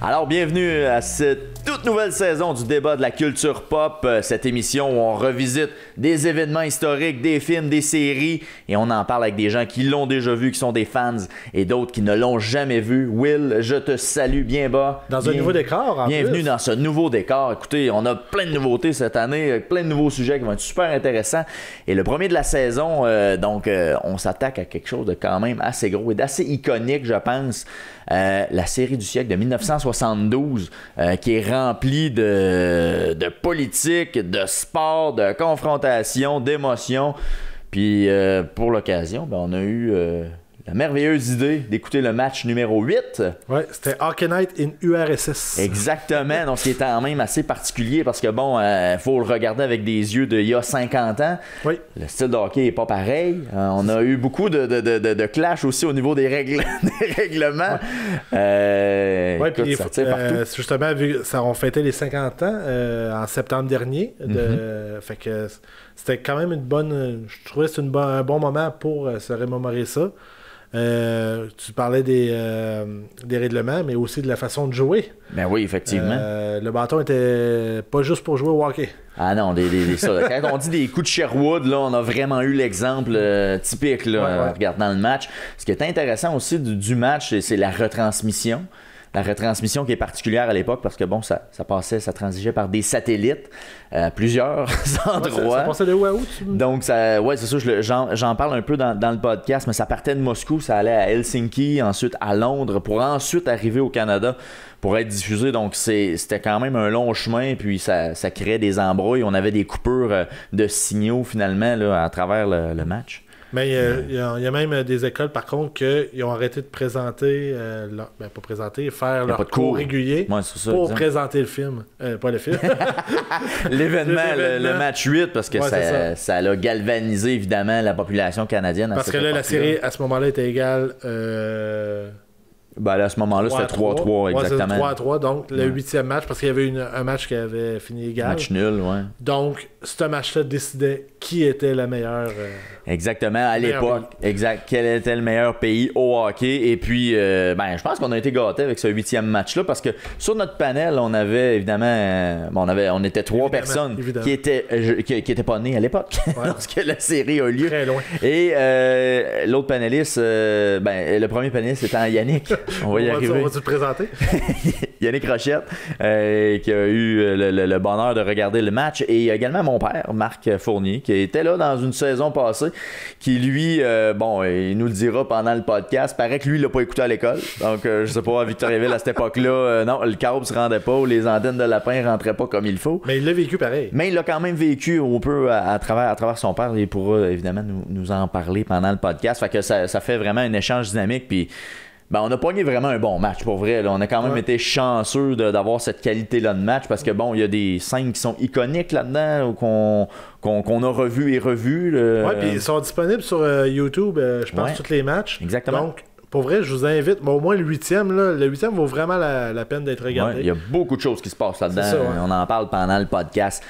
Alors, bienvenue à cette toute nouvelle saison du débat de la culture pop, cette émission où on revisite des événements historiques, des films, des séries, et on en parle avec des gens qui l'ont déjà vu, qui sont des fans, et d'autres qui ne l'ont jamais vu. Will, je te salue bien bas. Dans un nouveau décor, en Bienvenue plus. dans ce nouveau décor. Écoutez, on a plein de nouveautés cette année, plein de nouveaux sujets qui vont être super intéressants. Et le premier de la saison, on s'attaque à quelque chose de quand même assez gros et d'assez iconique, je pense. La série du siècle de 1972 qui est remplie de politique, de sport, de confrontation, d'émotions. Puis pour l'occasion, on a eu la merveilleuse idée d'écouter le match numéro 8. Ouais, c'était Hockey Night in URSS. Exactement, donc ce qui est quand même assez particulier parce que faut le regarder avec des yeux d'il y a 50 ans. Oui. Le style de hockey n'est pas pareil. On a eu beaucoup de clash aussi au niveau des règlements. Oui, Écoute, puis ça tire partout. justement, vu que on fêtait les 50 ans en septembre dernier. Fait que c'était quand même une bonne. Je trouvais que c'était un bon moment pour se remémorer ça. Tu parlais des règlements, mais aussi de la façon de jouer. Ben oui, effectivement. Le bâton était pas juste pour jouer au hockey. Ah non, ça, quand on dit des coups de Sherwood, là, on a vraiment eu l'exemple typique là, en regardant le match. Ce qui est intéressant aussi du match, c'est la retransmission. La retransmission qui est particulière à l'époque parce que ça transigeait par des satellites à plusieurs endroits. Ça passait de où à où? Donc, c'est ça, j'en parle un peu dans le podcast, mais ça partait de Moscou, ça allait à Helsinki, ensuite à Londres, pour ensuite arriver au Canada pour être diffusé. Donc, c'était quand même un long chemin, puis ça créait des embrouilles. On avait des coupures de signaux, finalement, là, à travers le match. Mais il y a même des écoles, par contre, qui ont arrêté de présenter, faire leur cours réguliers pour présenter le film. Pas le film. L'événement, le match 8, parce que ça a galvanisé, évidemment, la population canadienne. Parce que là, la série, à ce moment-là, était égale... à ce moment-là, c'était 3-3, exactement. C'était 3-3, donc le 8e match, parce qu'il y avait un match qui avait fini égal. Match nul, ouais. Donc, ce match-là décidait qui était la meilleure... Exactement, à l'époque. Exact. Quel était le meilleur pays au hockey. Et puis, je pense qu'on a été gâtés avec ce 8e match-là, parce que sur notre panel, on avait évidemment... on était 3 personnes qui étaient pas nées à l'époque, lorsque la série a eu lieu. Très loin. Et l'autre panéliste, le premier panéliste étant Yannick. On va y arriver. On va te présenter? Yannick Rochette, qui a eu le bonheur de regarder le match. Et également mon père, Marc Fournier, qui était là dans une saison passée, qui lui, il nous le dira pendant le podcast, paraît que lui, il l'a pas écouté à l'école. Donc, je sais pas, à Victoriaville, à cette époque-là, non, le câble se rendait pas, ou les antennes de lapin rentraient pas comme il faut. Mais il l'a vécu pareil. Mais il l'a quand même vécu un peu à travers son père. Il pourra évidemment nous en parler pendant le podcast. Fait que ça fait vraiment un échange dynamique. Puis, on a pogné vraiment un bon match, pour vrai. Là. On a quand même été chanceux d'avoir cette qualité-là de match parce que, il y a des scènes qui sont iconiques là-dedans qu'on a revues et revues. Oui, puis ils sont disponibles sur YouTube, je pense, tous les matchs. Exactement. Donc, pour vrai, je vous invite, au moins le 8e, là, le 8e vaut vraiment la peine d'être regardé. Ouais, il y a beaucoup de choses qui se passent là-dedans. Ça, On en parle pendant le podcast.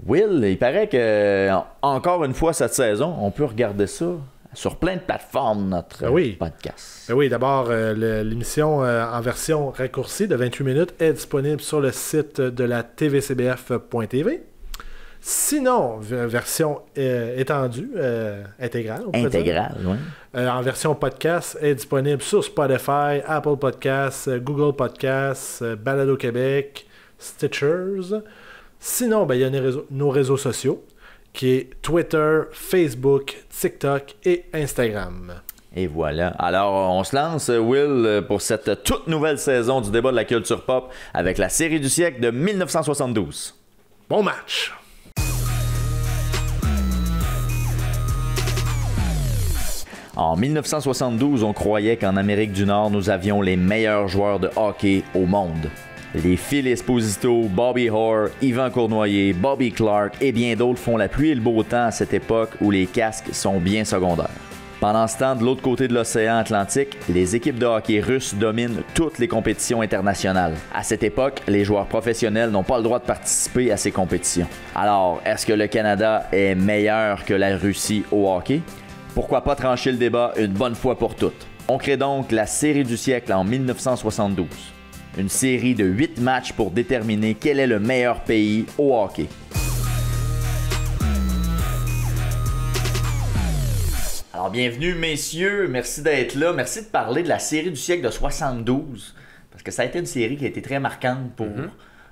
Will, il paraît que, encore une fois cette saison, on peut regarder ça sur plein de plateformes, notre podcast. Oui, d'abord, l'émission en version raccourcie de 28 minutes est disponible sur le site de la tvcbf.tv. Sinon, version étendue, intégrale. Intégrale, oui. En version podcast, est disponible sur Spotify, Apple Podcasts, Google Podcasts, Balado Québec, Stitchers. Sinon, il y a nos réseaux sociaux, qui est Twitter, Facebook, TikTok et Instagram. Et voilà. Alors, on se lance, Will, pour cette toute nouvelle saison du débat de la culture pop avec la série du siècle de 1972. Bon match! En 1972, on croyait qu'en Amérique du Nord, nous avions les meilleurs joueurs de hockey au monde. Les Phil Esposito, Bobby Orr, Yvan Cournoyer, Bobby Clark et bien d'autres font la pluie et le beau temps à cette époque où les casques sont bien secondaires. Pendant ce temps, de l'autre côté de l'océan Atlantique, les équipes de hockey russes dominent toutes les compétitions internationales. À cette époque, les joueurs professionnels n'ont pas le droit de participer à ces compétitions. Alors, est-ce que le Canada est meilleur que la Russie au hockey? Pourquoi pas trancher le débat une bonne fois pour toutes? On crée donc la série du siècle en 1972. Une série de 8 matchs pour déterminer quel est le meilleur pays au hockey. Alors, bienvenue, messieurs. Merci d'être là. Merci de parler de la série du siècle de 72. Parce que ça a été une série qui a été très marquante pour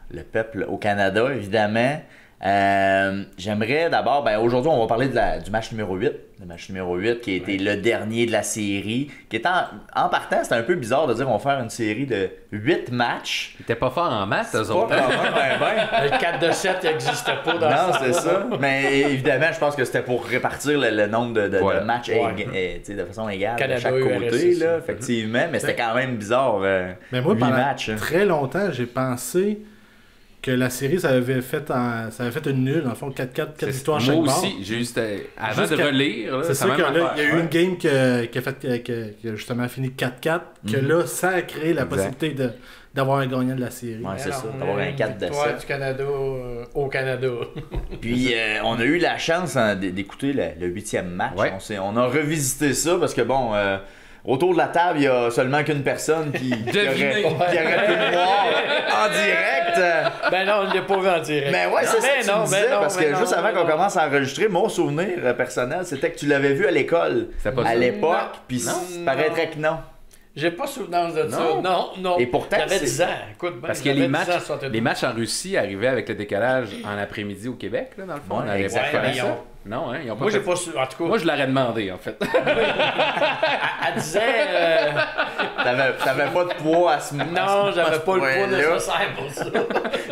le peuple au Canada, évidemment. J'aimerais d'abord, aujourd'hui, on va parler du match numéro 8. Le match numéro 8 qui a été le dernier de la série. Qui est en partant, c'était un peu bizarre de dire qu'on va faire une série de 8 matchs. Ils étaient pas forts en maths, eux autres. Le 4 de 7 n'existe pas dans Non, c'est ça. Mais évidemment, je pense que c'était pour répartir le nombre de matchs de façon égale de chaque côté, là, effectivement. Mais c'était quand même bizarre. Mais moi, 8 pendant matchs. très longtemps, j'ai pensé que la série, ça avait fait une nulle, dans le fond, 4 victoires chaque Moi bord. aussi, avant de relire, c'est sûr que là, il y a eu une game qui a justement fini 4-4, que là, ça a créé la possibilité d'avoir un gagnant de la série. Ouais, c'est ça, d'avoir un 4 de 7. Du Canada au Canada. Puis on a eu la chance d'écouter le 8e match. Ouais. On a revisité ça parce que bon, autour de la table, il y a seulement qu'une personne qui aurait pu le voir en direct. Ben non, je l'ai pas vu en direct. Mais ouais, c'est ça que tu me disais, parce que juste avant qu'on commence à enregistrer, mon souvenir personnel, c'était que tu l'avais vu à l'école à l'époque, puis il paraîtrait que non. J'ai pas souvenance de ça. Non. Et pourtant, j'avais 10 ans. Écoute, parce que les matchs en Russie arrivaient avec le décalage en après-midi au Québec, là, dans le fond. Ouais, on n'avait pas fait ça. Non, hein, ils ont pas moi, fait j'ai pas su. En tout cas, moi, je l'aurais demandé, en fait. à 10 ans. T'avais pas de poids à ce moment. Non, j'avais pas le poids nécessaire pour ça.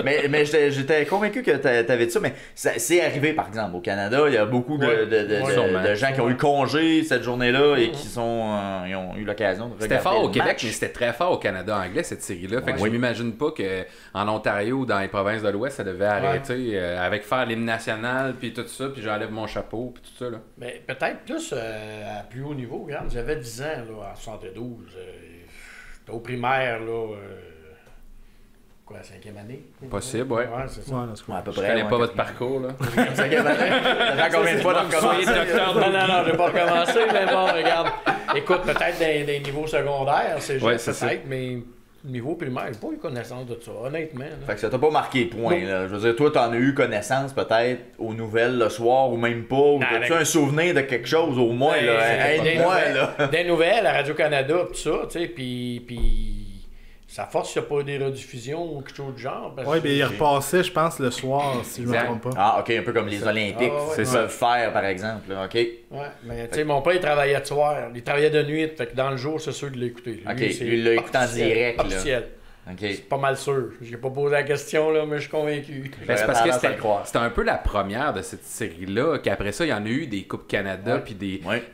mais j'étais convaincu que t'avais dit ça, mais c'est arrivé par exemple au Canada, il y a beaucoup de gens qui ont eu congé cette journée-là et qui ils ont eu l'occasion de regarder. C'était fort au Québec, match. mais c'était très fort au Canada anglais cette série-là. Fait que je m'imagine pas qu'en Ontario ou dans les provinces de l'Ouest, ça devait arrêter avec faire l'hymne national puis tout ça, puis j'enlève mon chapeau puis tout ça là. Mais peut-être plus à plus haut niveau, regarde, j'avais 10 ans là, à 72. J'étais au primaire là. Quoi, 5e année? Possible, ouais. Ouais, c'est ça. À peu Je près. connais pas votre parcours là. 5e année. Ça fait combien de fois de recommencer? Non, j'ai pas recommencé, mais bon, regarde. Écoute, peut-être des niveaux secondaires, c'est juste peut-être, mais niveau primaire, j'ai pas eu connaissance de ça, honnêtement. Là. Fait que ça t'a pas marqué, point. Là. Je veux dire, toi, t'en as eu connaissance peut-être aux nouvelles le soir ou même pas. Ou t'as-tu un souvenir de quelque chose au moins? Aide-moi, là. Des nouvelles à Radio-Canada, tout ça, tu sais, puis ça force qu'il n'y a pas des rediffusions ou quelque chose de genre. Oui, mais il repassait, je pense, le soir, si je ne me trompe pas. Ah, ok, un peu comme les Olympiques. C'est ça. Faire, par exemple. Là. Ok. Ouais, mais tu sais, mon père, il travaillait de soir. Il travaillait de nuit, fait que dans le jour, c'est sûr de l'écouter. Ok, lui, il l'a écouté en direct. Officiel. Là. Okay. C'est pas mal sûr. J'ai pas posé la question, là, mais je suis convaincu. Ben, c'est parce que c'était un peu la première de cette série-là, qu'après ça, il y en a eu des Coupes Canada, puis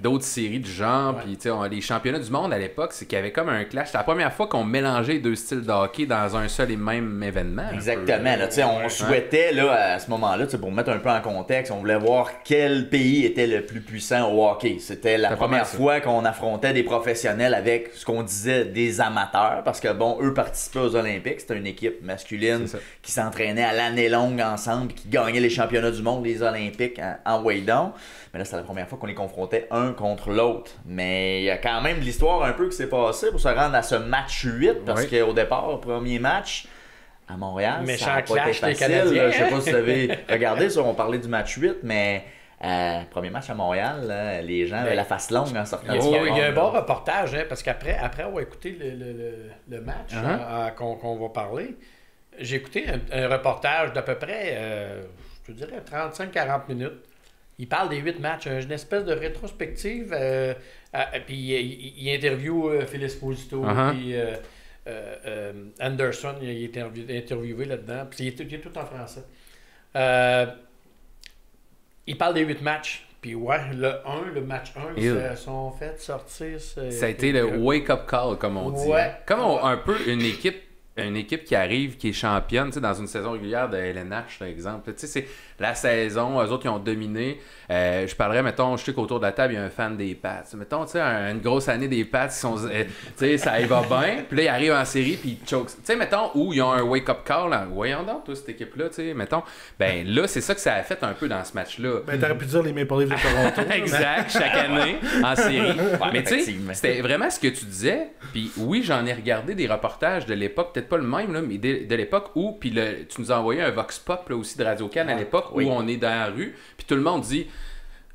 d'autres séries du genre, puis les championnats du monde à l'époque, c'est qu'il y avait comme un clash. C'était la première fois qu'on mélangeait les deux styles de hockey dans un seul et même événement. Exactement. Là, on souhaitait, là, à ce moment-là, pour mettre un peu en contexte, on voulait voir quel pays était le plus puissant au hockey. C'était la première fois qu'on affrontait des professionnels avec ce qu'on disait des amateurs, parce que, bon, eux participaient aux Olympiques, c'était une équipe masculine qui s'entraînait à l'année longue ensemble, qui gagnait les championnats du monde, les Olympiques en way down. Mais là, c'était la première fois qu'on les confrontait un contre l'autre. Mais il y a quand même de l'histoire un peu qui s'est passée pour se rendre à ce match 8, parce qu'au départ, premier match à Montréal, ça n'a pas été facile. Je sais pas si vous avez regardé ça, on parlait du match 8, mais premier match à Montréal, là, les gens avaient la face longue en sortant. Il y a un bon reportage, hein, parce qu'après avoir écouté le match qu'on va parler, j'ai écouté un reportage d'à peu près, je te dirais, 35-40 minutes. Il parle des 8 matchs, une espèce de rétrospective, puis il interviewe Phil Esposito, puis Anderson, il est interviewé là-dedans, puis il est tout en français. Il parle des 8 matchs. Puis le match 1, ils sont fait sortir. Ça a été le wake-up call, comme on dit. Comme un peu une équipe qui arrive, qui est championne, dans une saison régulière de LNH, par exemple. C'est la saison, eux autres, ils ont dominé. Je parlerais, mettons, je sais qu'autour de la table, il y a un fan des Pats. Mettons, une grosse année des Pats, ça y va bien. Puis là, ils arrivent en série, puis ils choke. Mettons, où ils ont un wake-up call. Voyons donc, toi, cette équipe-là, mettons. Ben là, c'est ça que ça a fait un peu dans ce match-là. Ben, t'aurais pu dire les Maple Leafs de Toronto. Exact, chaque année, en série. Mais tu sais, c'était vraiment ce que tu disais. Puis oui, j'en ai regardé des reportages de l'époque, peut-être pas le même, là, mais de l'époque où, puis tu nous as envoyé un Vox Pop là, aussi de Radio-Can à l'époque où on est dans la rue, puis tout le monde dit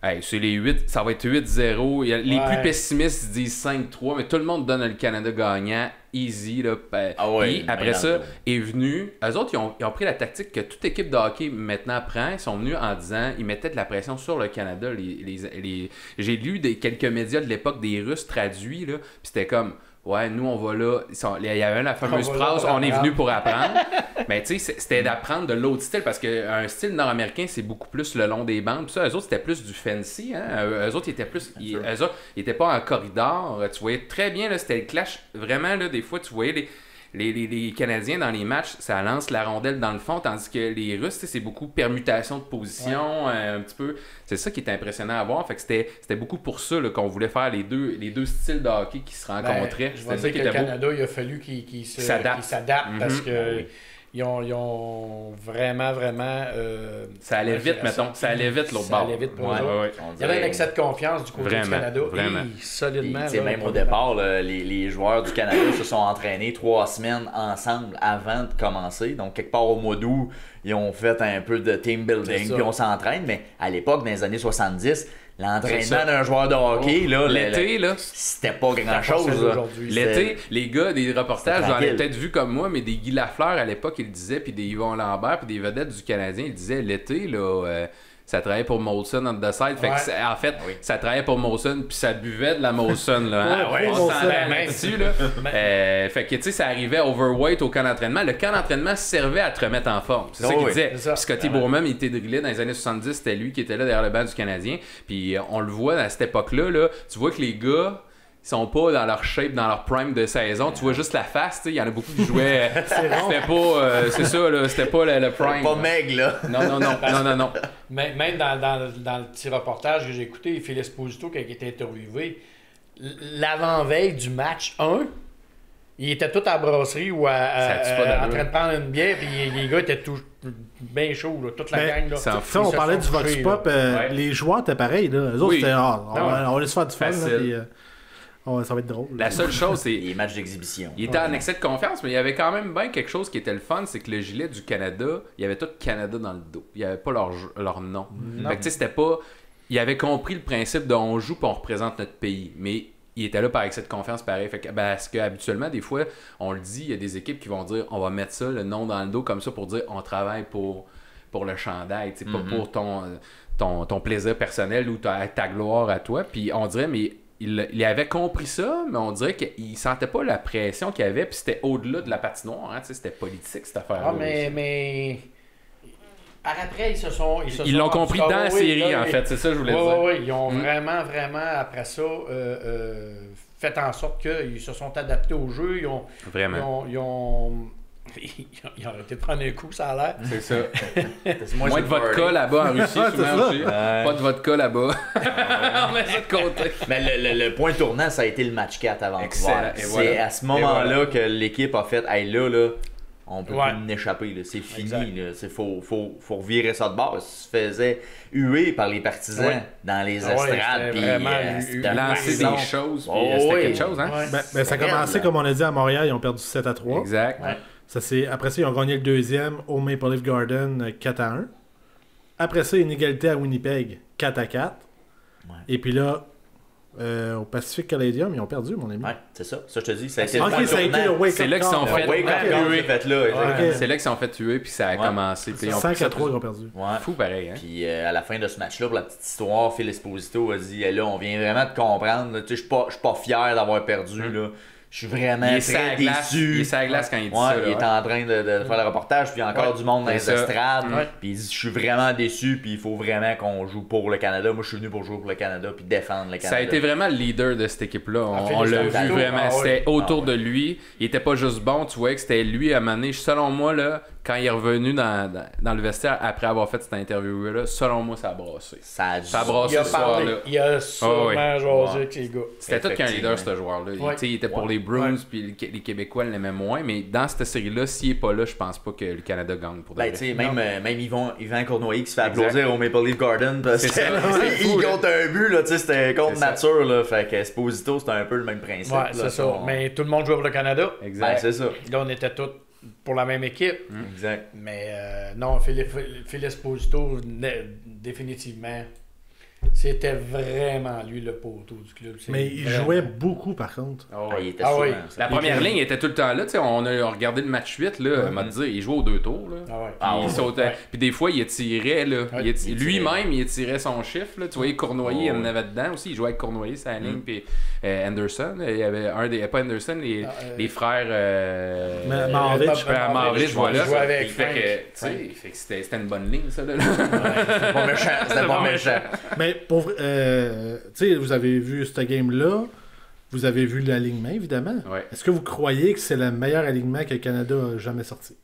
hey, c'est les 8, ça va être 8-0. Les plus pessimistes disent 5-3, mais tout le monde donne le Canada gagnant, easy. Là, puis après ça, est venu. Eux autres, ils ont pris la tactique que toute équipe de hockey maintenant prend. Ils sont venus en disant, ils mettaient de la pression sur le Canada. J'ai lu quelques médias de l'époque des Russes traduits, là, puis c'était comme. Ouais, nous, on va là. Il y avait la fameuse phrase « On est venu pour apprendre ». Mais tu sais, c'était d'apprendre de l'autre style parce qu'un style nord-américain, c'est beaucoup plus le long des bandes. Puis ça, eux autres, c'était plus du fancy. Hein? Eux autres, ils étaient plus. Eux autres, ils étaient pas en corridor. Tu voyais très bien, là, c'était le clash. Vraiment, là, des fois, tu voyais les Canadiens dans les matchs, ça lance la rondelle dans le fond, tandis que les Russes, c'est beaucoup permutation de position, un petit peu. C'est ça qui est impressonnant à voir. Fait que c'était beaucoup pour ça là, qu'on voulait faire les deux styles de hockey qui se rencontraient. Je vais dire que le Canada, il a fallu qu'il s'adapte parce que ils ont vraiment... ça allait vite, mettons. Ça allait vite, l'autre bord. Ça allait vite pour eux autres. Il y avait un excès de confiance du côté du Canada. Vraiment. Solidement. Puis, même au départ, les joueurs du Canada se sont entraînés 3 semaines ensemble avant de commencer. Donc, quelque part au mois d'août, ils ont fait un peu de team building, puis on s'entraîne. Mais à l'époque, dans les années 70, l'entraînement d'un joueur de hockey, là, l'été, là, c'était pas grand-chose. L'été, les gars des reportages, j'en ai peut-être vu comme moi, mais des Guy Lafleur à l'époque, ils le disaient, puis des Yvon Lambert, puis des vedettes du Canadien, ils disaient l'été, là, ça travaillait pour Molson on the side. Fait que, en fait, ça travaillait pour Molson, puis ça buvait de la Molson. Là, on s'en met dessus. Là. Fait que, tu sais, ça arrivait overweight au camp d'entraînement. Le camp d'entraînement servait à te remettre en forme. C'est ça qu'il disait. Puis Scotty Bourman, il était drillé dans les années 70. C'était lui qui était là derrière le banc du Canadien. Puis on le voit à cette époque-là. Là, tu vois que les gars... Ils sont pas dans leur shape, dans leur prime de saison. Tu vois juste la face, il y en a beaucoup qui jouaient. C'était pas. C'est ça, là, c'était pas le prime. Pas maigre, là. Non. Même dans le petit reportage que j'ai écouté, Phil Esposito, qui a été interviewé, l'avant-veille du match 1, il était tout à la brasserie ou en train de prendre une bière, puis les gars étaient tous bien chauds, là, toute la gang. Là. Ça, on parlait du Vox Pop, les joueurs étaient pareils. Là. Eux autres, c'était on va laisser faire du fun. Ça va être drôle. La seule chose, c'est. Les matchs d'exhibition. Il était en excès de confiance, mais il y avait quand même bien quelque chose qui était le fun, c'est que le gilet du Canada, il y avait tout Canada dans le dos. Il n'y avait pas leur nom. Fait que tu sais, c'était pas. Il avait compris le principe de on joue puis on représente notre pays. Mais il était là par excès de confiance pareil. Fait que, parce qu'habituellement, des fois, on le dit, il y a des équipes qui vont dire on va mettre ça, le nom dans le dos, comme ça, pour dire on travaille pour le chandail, pas pour ton plaisir personnel ou ta gloire à toi. Puis on dirait, mais. Il avait compris ça, mais on dirait qu'il sentait pas la pression qu'il y avait, puis c'était au-delà de la patinoire, hein, c'était politique cette affaire-là. Mais par après, ils l'ont compris dans la série, en fait, c'est ça que je voulais dire. Oui, ils ont vraiment, après ça, fait en sorte qu'ils se sont adaptés au jeu. Ils ont arrêté de prendre un coup, ça a l'air. C'est ça. Moins de vodka là-bas en Russie. Pas de vodka là-bas. On met ça de côté. Mais le point tournant, ça a été le match 4 à Vancouver. C'est à ce moment-là que l'équipe a fait hey, là, on peut plus échapper. Là. C'est fini. Il faut revirer ça de bord. Ça se faisait huer par les partisans dans les estrades. Puis lancer des choses. C'était quelque chose. Hein? Ben, ça a commencé, comme on a dit, à Montréal. Ils ont perdu 7-3. Exact. Après ça, ils ont gagné le deuxième au Maple Leaf Garden 4-1. Après ça, une égalité à Winnipeg 4-4. Ouais. Et puis là, au Pacific Canadium, ils ont perdu, mon ami. Ouais, c'est ça. Ça, je te dis, ça a été le wake-up. C'est là qu'ils sont fait tuer. C'est là qu'ils sont fait tuer, puis ça a commencé. 5-3, ils ont perdu. Ouais. Fou pareil. Hein? Puis à la fin de ce match-là, pour la petite histoire, Phil Esposito a dit là, on vient vraiment de comprendre. Je suis pas fier d'avoir perdu. Là. Je suis vraiment très déçu. Il est sur la glace quand il dit ça. Il est en train de faire le reportage, puis il y a encore du monde dans les estrades. Puis il dit je suis vraiment déçu, puis il faut vraiment qu'on joue pour le Canada. Moi, je suis venu pour jouer pour le Canada, puis défendre le Canada. Ça a été vraiment le leader de cette équipe-là. On l'a vu vraiment. C'était autour de lui. Il était pas juste bon. Tu voyais que c'était lui à mener. Selon moi, là, quand il est revenu dans le vestiaire après avoir fait cette interview-là, selon moi, ça a brassé. Ça a brassé ce soir-là. Il a sûrement jasé avec les gars. C'était tout qu'un leader, ce joueur-là. Il était pour les Bruins, puis les Québécois l'aimaient moins, mais dans cette série-là, s'il n'est pas là, je pense pas que le Canada gagne pour même Yvan Cournoyer qui se fait applaudir au Maple Leaf Garden parce qu'il compte un but, là, c'était contre nature. Là, fait que Esposito, c'était un peu le même principe. Ouais, c'est ça. Mais tout le monde jouait pour le Canada. Exact. C'est ça. Là, on était tous pour la même équipe. Exact. Mais non, Phil Esposito, définitivement, c'était vraiment lui le poteau du club. Mais il jouait beaucoup, par contre. Il était souvent, la première ligne était tout le temps là. On a regardé le match 8, là, m'a dit, il jouait aux 2 tours. Là. Il sautait. Puis des fois, il étirait. Là, lui-même, il étirait son chiffre. Là. Tu voyais Cournoyer, il en avait dedans aussi. Il jouait avec Cournoyer, sa ligne. Puis Anderson. Il y avait pas Anderson, les frères Mavrich, voilà. Fait que c'était une bonne ligne, ça. C'était pas méchant. Mais pour tu sais, vous avez vu ce game-là, vous avez vu l'alignement, évidemment. Ouais. Est-ce que vous croyez que c'est le meilleur alignement que le Canada a jamais sorti?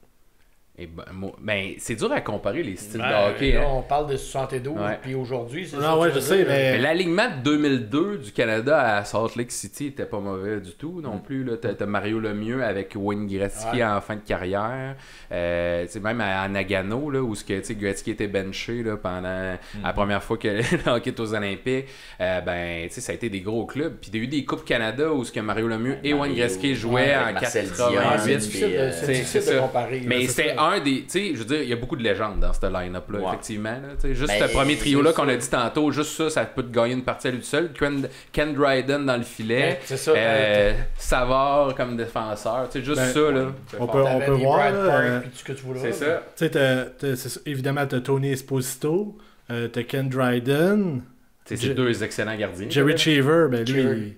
Ben, c'est dur à comparer les styles de hockey. Là, on parle de 72, puis aujourd'hui, c'est ça. Non, ouais, je sais, mais l'alignement de 2002 du Canada à Salt Lake City était pas mauvais du tout non plus. T'as Mario Lemieux avec Wayne Gretzky en fin de carrière. Même à Nagano, là, où Gretzky était benché là, pendant la première fois que le hockey est aux Olympiques. Ça a été des gros clubs. Puis il y a eu des Coupes Canada où Mario Lemieux et Wayne Gretzky jouaient en 88. C'est difficile de comparer. Mais c'était un des. Tu sais, je veux dire, il y a beaucoup de légendes dans ce line-up-là, effectivement. Là, juste ce premier trio-là qu'on a dit tantôt, juste ça peut te gagner une partie à lui tout seul. Ken Dryden dans le filet. C'est ça. Savard comme défenseur. Tu sais, juste ça, là. On peut voir. C'est ça. Tu sais, évidemment, t'as Tony Esposito, t'as Ken Dryden. C'est deux excellents gardiens. Jerry Cheever, lui,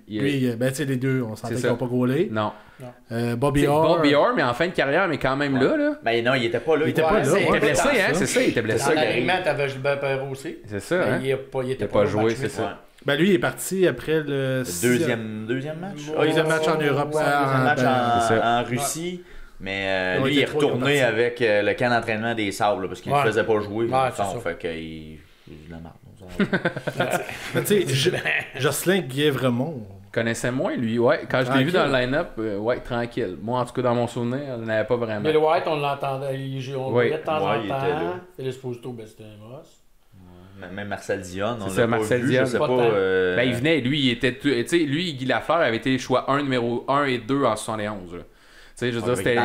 tu sais, les deux, on sentait qu'ils n'ont pas gaulé. Non. Bobby Orr, mais en fin de carrière, mais quand même là. Ben non, il était pas là. Il était pas là. Il était blessé, hein, c'est ça, il était blessé. En alignement, t'avais Gilbert Perrault aussi. C'est ça, hein. Il était pas joué, c'est ça. Ben lui, il est parti après le deuxième match. Deuxième match en Europe. Deuxième match en Russie. Mais lui, il est retourné avec le camp d'entraînement des Sables parce qu'il ne faisait pas jouer. Fait qu'il de la merde. Tu sais, Jocelyn Guévremont. Connaissait moins, lui, Quand je l'ai vu dans le line-up, tranquille. Moi, en tout cas, dans mon souvenir, on n'avait pas vraiment. Mais le White, on l'entendait. On le voyait de temps en temps. Phil Esposito, c'était un boss. Même Marcel Dion, on l'a pas vu, je sais pas. Il venait, lui, il était... Tu sais, lui, Guy Lafleur avait été choix numéro 1 et 2 en 71, là. Tu sais, je veux dire, c'était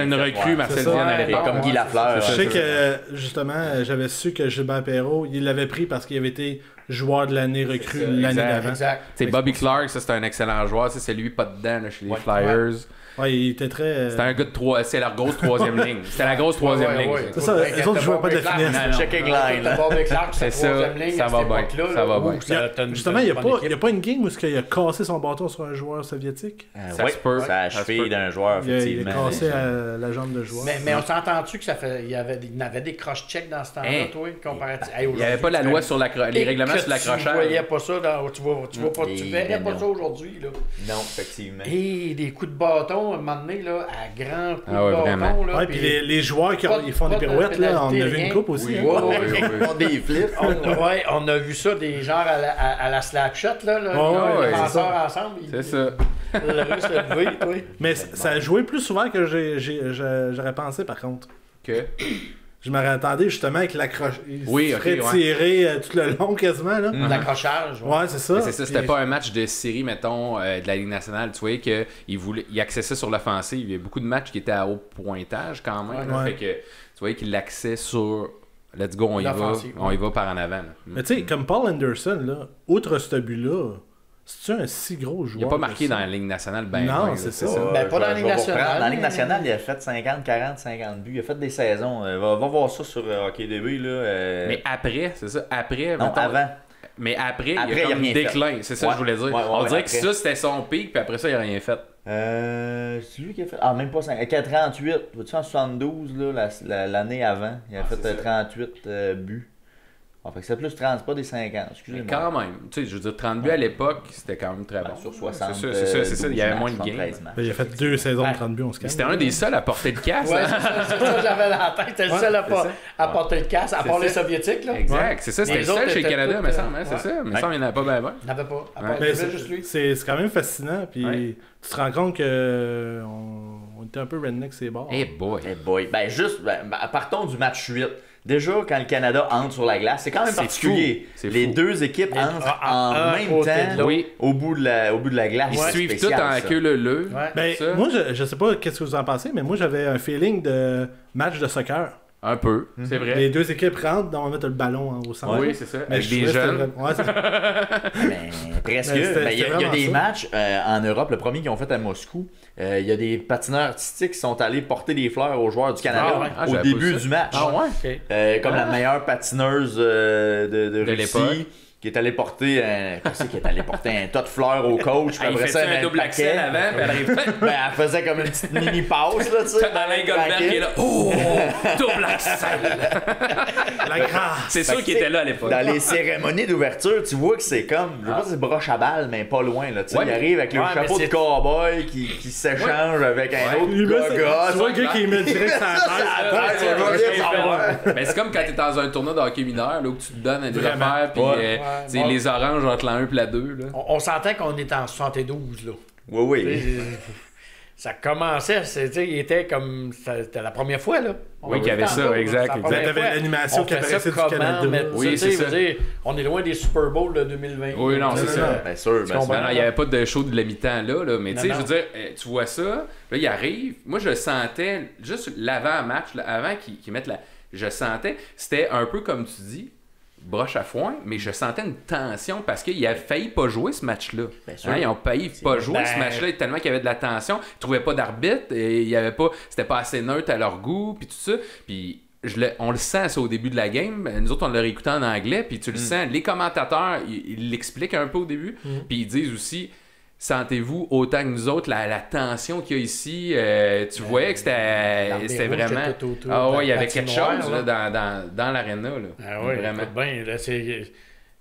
une recrue, Marcel Dion à l'époque. Comme Guy Lafleur. Je sais que, justement, j'avais su que Gilbert Perrault, il l'avait pris parce qu'il avait été joueur de l'année recrue l'année d'avant. C'est Bobby Clark, ça, c'est un excellent joueur. C'est lui pas dedans là, chez les Flyers. Ouais, il était très. C'était un gars de 3. C'est la grosse troisième ligne. C'était la grosse troisième ligne. C'est ça, les autres jouaient pas de finesse. Checking line. C'est ça. Ça va bien. Ça va bien. Justement, il n'y a pas une game où il a cassé son bâton sur un joueur soviétique. Ça se peut. Ça a achevé d'un joueur, effectivement. Il a cassé la jambe de joueur. Mais on s'entend-tu qu'il y avait des cross-checks dans ce temps-là, toi, comparatif? Il n'y avait pas la loi sur les règlements sur l'accrochage. Tu voyais pas ça, tu verrais pas ça aujourd'hui. Non, effectivement. Et des coups de bâton. À un moment donné, là, à grand coup de bâton. Là, puis les joueurs qui font des pirouettes, là, on a vu une coupe aussi. Ils font des flips. On a vu ça, des genres à la slap shot, là, les penseurs ensemble. C'est ça. Le russe l'a levé, toi. Mais ça a joué plus souvent que j'aurais pensé, par contre. Que? Je m'aurais attendu justement avec l'accrochage. Oui, ok. Tirer tout le long quasiment. Là. L'accrochage. Ouais, c'est ça. C'est ça, c'était pas un match de série, mettons, de la Ligue nationale. Tu voyais qu'il axait ça sur l'offensive. Il y a beaucoup de matchs qui étaient à haut pointage quand même. Fait que tu voyais qu'il l'axait sur let's go, on y va par en avant. Là. Mais tu sais, comme Paul Anderson, là, outre ce but-là, c'est-tu un si gros joueur? Il n'a pas marqué dans la Ligue nationale. Non, c'est ça. Pas dans la Ligue nationale. Dans la Ligue nationale, il a fait 50, 40, 50 buts. Il a fait des saisons. Va voir ça sur HockeyDB. Mais après, c'est ça. Après, non, avant. Mais après, il y a comme un déclin. C'est ça que je voulais dire. On dirait que ça, c'était son pic, puis après ça, il n'a rien fait. C'est lui qui a fait. Ah, même pas 38. Vois-tu en 72, là, l'année avant, il a fait 38 buts. Ah, fait que c'est plus 30, c'est pas des 50, excusez-moi. Mais quand même, tu sais, je veux dire, 30 buts à l'époque, c'était quand même très bon. Sur 60. C'est ça, il y avait moins de games. Il a fait 2 saisons de 30 buts, on se calme. C'était un des seuls à porter le casque. Ouais, c'est ça, j'avais dans la tête. C'était le seul à porter le casque, à part les Soviétiques. Là. Exact, c'est ça, c'était le seul chez le Canada, me semble, c'est ça. Mais ça, il n'y en avait pas bien. Il n'y en avait pas, à part juste lui. C'est quand même fascinant, puis tu te rends compte que on était un peu redneck ces bords. Eh boy. Eh boy. Ben, juste, partons du match 8. Déjà, quand le Canada entre sur la glace, c'est quand même particulier. Les deux équipes entrent en même temps au bout de la glace. Ils suivent tout en queue leu. Ben, moi, je sais pas qu'est-ce que vous en pensez, mais moi, j'avais un feeling de match de soccer. Un peu, c'est vrai. Les deux équipes rentrent, on va mettre le ballon au centre. Oui, c'est ça. Mais Avec des jeunes. Ouais, presque. Mais Il y a des matchs en Europe, le premier qu'ils ont fait à Moscou, il y a des patineurs artistiques qui sont allés porter des fleurs aux joueurs du Canada au début du match. Comme la meilleure patineuse de Russie. Qui est allé porter un tas de fleurs au coach. Il faisait un double axel avant, puis elle arrive. Elle faisait comme une petite mini pause là, tu sais. Alain Goldberg qui est là. Oh, double axel. La grâce. C'est sûr qu'il était là à l'époque. Dans les cérémonies d'ouverture, tu vois que c'est comme, je sais pas si c'est broche à balle, mais pas loin là. Tu sais, il arrive avec le chapeau de cowboy qui s'échange avec un autre gars. Tu vois le gars qui met direct sa tête. Mais c'est comme quand t'es dans un tournoi de hockey mineur, là, où tu te donnes des affaires, puis les oranges entre la 1 et la 2. Là. On sentait qu'on était en 72. Là. Oui. Ça commençait, il était comme. C'était la première fois, là. Oui, qu'il y avait ça, exact. Vous avez l'animation qui apparaissait du Canada. Oui, c'est ça. On est loin des Super Bowls de 2020. Oui, non, c'est ça. Bien sûr. Il n'y avait pas de show de la mi-temps là. Mais tu sais, je veux dire, tu vois ça, là, il arrive. Moi, je sentais, juste l'avant-match, avant qu'ils mettent la. Je sentais, c'était un peu comme tu dis. Broche à foin, mais je sentais une tension parce qu'il a failli pas jouer ce match-là. Ils ont failli pas jouer ce match-là tellement qu'il y avait de la tension. Ils trouvaient pas d'arbitre et il y avait pas, c'était pas assez neutre à leur goût puis tout ça. Puis on le sent ça au début de la game. Nous autres on l'a réécouté en anglais puis tu le sens. Les commentateurs ils l'expliquent un peu au début puis ils disent aussi. Sentez-vous autant que nous autres la tension qu'il y a ici tu voyais que c'était vraiment il y avait quelque chose là, dans l'aréna là. Ah oui, vraiment bien là, c'est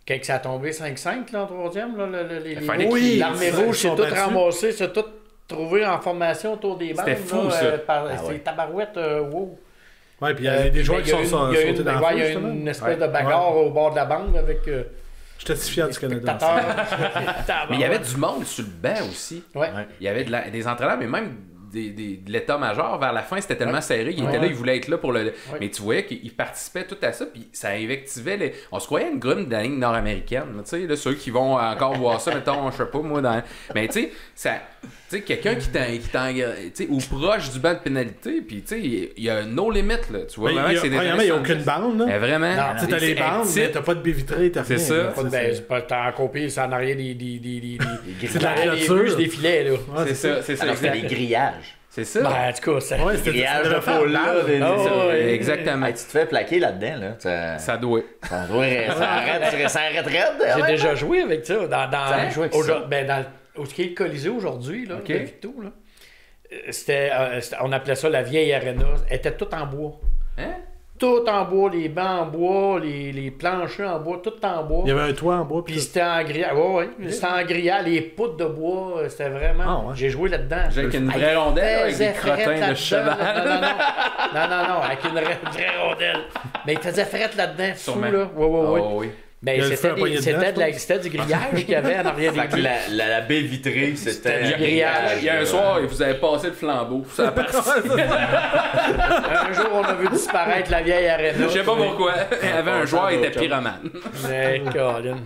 quand ça a tombé 5-5 là en troisième là l'armée rouge s'est tout ramassé, s'est tout trouvé en formation autour des bandes. C'était fou ça. C'est tabarouette wow. Ouais, puis il y a des joueurs qui sont sautés dans le feu. Il y a une espèce de bagarre au bord de la bande avec je suis fier du Canada. Mais il y avait du monde sur le banc aussi. Ouais. Il y avait des entraîneurs, mais même de l'état-major vers la fin, c'était tellement serré. Il était là, il voulait être là pour le. Ouais. Mais tu voyais qu'il participait tout à ça, puis ça invectivait. On se croyait une grume de la ligne nord-américaine. Tu sais, ceux qui vont encore voir ça, mettons, je sais pas, moi, dans. Mais tu sais, ça. Tu sais, quelqu'un qui t'en ou proche du banc de pénalité, puis tu sais, il y a no limit, là. Tu vois vraiment que c'est des. Il n'y a aucune bande, là. Mais vraiment. Tu sais, t'as les bandes, mais t'as pas de baie vitrée, t'as rien. C'est ça. T'as en copie, c'est en arrière c'est de la clôture. Des filets, là. C'est ça, c'est ça. Alors, c'était des grillages. C'est ça. Ben, en tout cas, c'est des grillages de pôle là. Exactement. Tu te fais plaquer là-dedans, là. Ça doit. Ça arrête raide. J'ai déjà joué avec ça. Dans au ski de Colisée aujourd'hui, là, de Victo, là, on appelait ça la vieille arena. Elle était toute en bois. Hein? Tout en bois, les bancs en bois, les planchers en bois, tout en bois. Il y avait un toit en bois. Puis c'était en grillage. C'était en grillage, les poutres de bois, c'était vraiment. J'ai joué là-dedans. Avec une vraie rondelle, avec des crottins de cheval. Non, avec une vraie rondelle. Mais il faisait frette là-dedans, fou, là. Oui. Mais c'était du grillage qu'il y avait en arrière des buts. La baie vitrée, c'était du grillage. Il y a un soir, vous avez passé le flambeau. Ça a parti. Un jour, on a vu disparaître la vieille arena. Je sais pas pourquoi. Il y avait un joueur qui était pyromane. Mais Colin.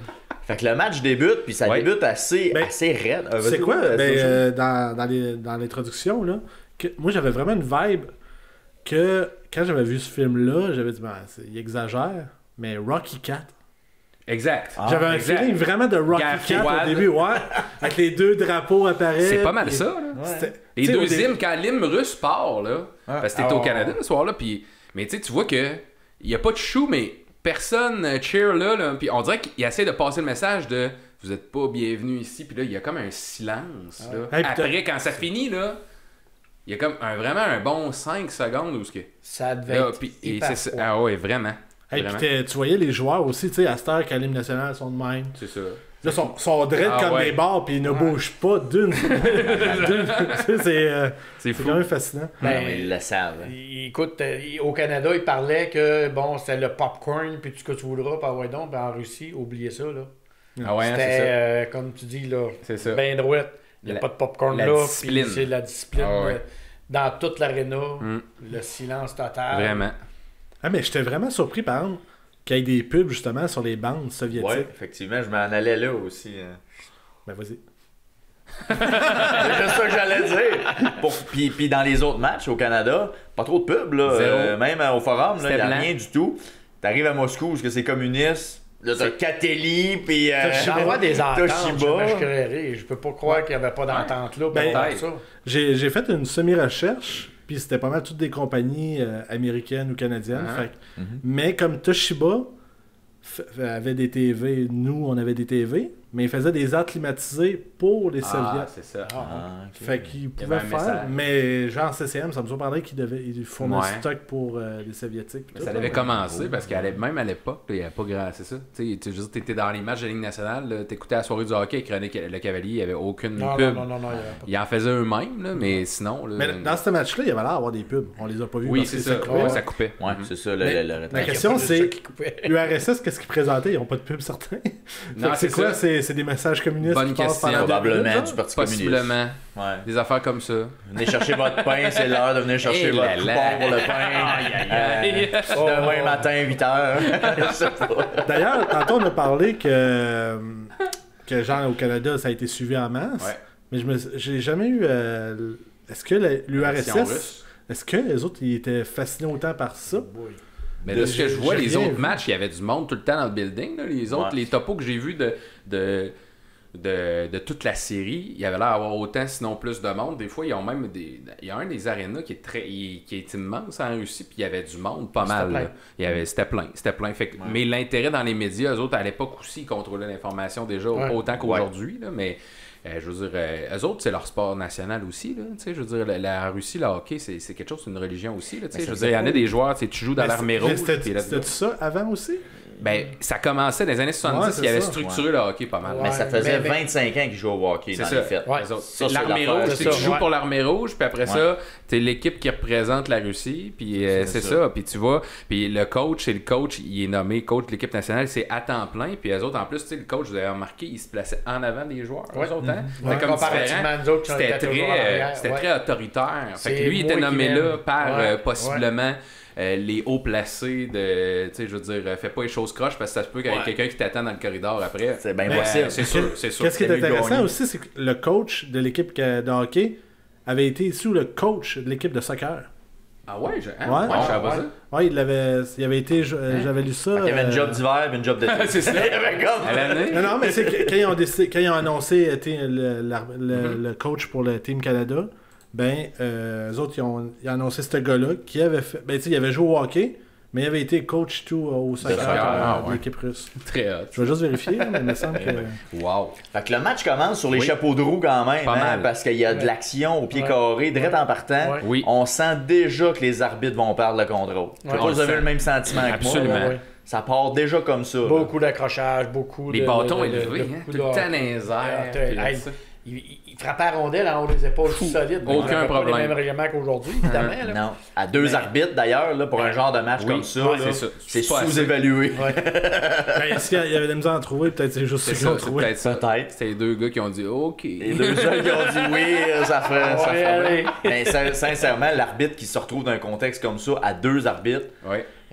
Fait que le match débute, puis ça débute assez raide. C'est quoi? Dans l'introduction, là, moi j'avais vraiment une vibe que quand j'avais vu ce film-là, j'avais dit, il exagère, mais Rocky 4. Exact. J'avais un feeling vraiment de Rocky 4 au début, avec les deux drapeaux apparaissent. C'est pas mal ça, là. Les deux hymnes, quand l'hymne russe part, là, parce que t'étais au Canada ce soir-là, mais tu vois que il y a pas de chou, mais personne cheer là, puis on dirait qu'il essaie de passer le message de vous êtes pas bienvenue ici, puis là, il y a comme un silence, là. Après, quand ça finit, là, il y a comme vraiment un bon 5 secondes où ce que... Ça devait être hyper froid. Ah ouais, vraiment. Hey, puis tu voyais les joueurs aussi, tu sais, à cette heure qu'à l'hymne national, ils sont de même. C'est ça. Là, sont dread comme des barres, puis ils ne bougent pas d'une. C'est quand même fascinant. Mais ils le savent. Écoute, au Canada, ils parlaient que bon, c'était le popcorn, puis tout ce que tu voudras, puis ouais, donc, en Russie, oubliez ça, là. Ah ouais, c'était, comme tu dis, là, ben droit. Il n'y a pas de popcorn là, puis c'est la discipline. Dans toute l'aréna, le silence total. Vraiment. Ah, mais j'étais vraiment surpris, par exemple, qu'il y ait des pubs, justement, sur les bandes soviétiques. Oui, effectivement, je m'en allais là aussi. Ben, vas-y. C'est juste ça que j'allais dire. Puis dans les autres matchs au Canada, pas trop de pubs, là. Même au forum, il n'y a rien du tout. T'arrives à Moscou, parce que c'est communiste. Là, t'as Catelli, puis J'envoie des ententes. Toshiba. Je peux pas croire qu'il n'y avait pas d'entente là. Ça. J'ai fait une semi-recherche, puis c'était pas mal toutes des compagnies américaines ou canadiennes. Mais comme Toshiba avait des TV, nous, on avait des TV, mais ils faisaient des airs climatisés pour les Soviets. C'est ça. Fait qu'ils pouvaient faire, mais genre CCM, ça me surprendrait qu'ils fournissent du stock pour les Soviétiques. Ça devait commencer parce qu'à même à l'époque, il n'y avait pas grand. C'est ça. Tu étais dans les matchs de Ligue nationale, tu écoutais la soirée du hockey, Le Cavalier, il n'y avait aucune pub. Non, ils en faisaient eux-mêmes, là, mais sinon. Là, mais dans ce match-là, il y avait l'air d'avoir des pubs. On les a pas vus. Oui, c'est ça. Ça coupait. Ouais, c'est ça. La question, c'est l'URSS, qu'est-ce qu'ils présentaient? Ils n'ont pas de pub, certains. C'est quoi? C'est des messages communistes. Bonne question. Probablement du Parti communiste. Possiblement. Des affaires comme ça. Venez chercher votre pain, c'est l'heure de venir chercher votre coupon pour le pain. Demain matin, 8h. D'ailleurs, tantôt, on a parlé que genre au Canada, ça a été suivi en masse. Mais j'ai jamais eu... Est-ce que l'URSS... Est-ce que les autres, ils étaient fascinés autant par ça? Mais là, ce que je vois, les autres matchs, il y avait du monde tout le temps dans le building. Là. Les autres, les topos que j'ai vus de toute la série, il y avait l'air d'avoir autant, sinon plus de monde. Des fois, ils ont même il y a un des arénas qui est immense en Russie, puis il y avait du monde pas mal. C'était plein. Fait que, mais l'intérêt dans les médias, eux autres, à l'époque aussi, ils contrôlaient l'information déjà autant qu'aujourd'hui. Là, mais je veux dire, eux autres, c'est leur sport national aussi. Là, je veux dire, la Russie, le hockey, c'est quelque chose, c'est une religion aussi. Là, je veux dire, il y en a des joueurs, tu joues dans l'armée rouge. C'était ça avant aussi? Ben, ça commençait dans les années 70, il y avait structuré le hockey pas mal. Mais ça faisait 25 ans qu'ils jouaient au hockey dans les fêtes. C'est l'armée rouge, tu joues pour l'armée rouge, puis après ça, t'es l'équipe qui représente la Russie, puis c'est ça. Puis tu vois, puis le coach, il est nommé coach de l'équipe nationale, c'est à temps plein, puis eux autres, en plus, tu sais, le coach, vous avez remarqué, il se plaçait en avant des joueurs. Eux autres, hein? C'était comme différent. C'était très autoritaire. Fait que lui, il était nommé là par possiblement... les hauts placés de, tu sais, je veux dire, fais pas les choses croches parce que ça se peut qu'il y ait quelqu'un qui t'attend dans le corridor après. C'est bien possible. C'est sûr. Qu'est-ce qui est intéressant aussi, c'est que le coach de l'équipe de hockey avait été sous le coach de l'équipe de soccer. Ah ouais, je savais pas ça. Ouais, il avait été, j'avais lu ça. Il y avait une job d'hiver et une job d'été. C'est ça. À l'année. Non, mais c'est quand ils ont annoncé le coach pour le Team Canada. Eux autres, ils ont annoncé ce gars-là qui avait fait. Ben, tu sais, il avait joué au hockey, mais il avait été coach tout au soccer de l'équipe russe. Très hot. Je vais juste vérifier, mais il me semble que. Wow. Fait que le match commence sur les chapeaux de roue quand même, parce qu'il y a de l'action au pied carré, direct en partant. Oui. On sent déjà que les arbitres vont perdre le contrôle. Je sais pas si vous avez le même sentiment que moi. Absolument. Ça part déjà comme ça. Beaucoup d'accrochages, beaucoup les bâtons élevés, tout le temps dans les airs. Il frappait à rondelle en haut des épaules solides. Aucun problème. Pas les mêmes règlements qu'aujourd'hui, évidemment. Là. Non. À deux arbitres, d'ailleurs, là, pour un genre de match comme ça, c'est sous-évalué. Est-ce qu'il y avait des misères à trouver? Peut-être c'est juste ça qu'ils ont trouvé. Peut-être. C'est les deux gars qui ont dit OK. Les deux gars qui ont dit oui, ça ferait. Mais sincèrement, l'arbitre qui se retrouve dans un contexte comme ça, à deux arbitres,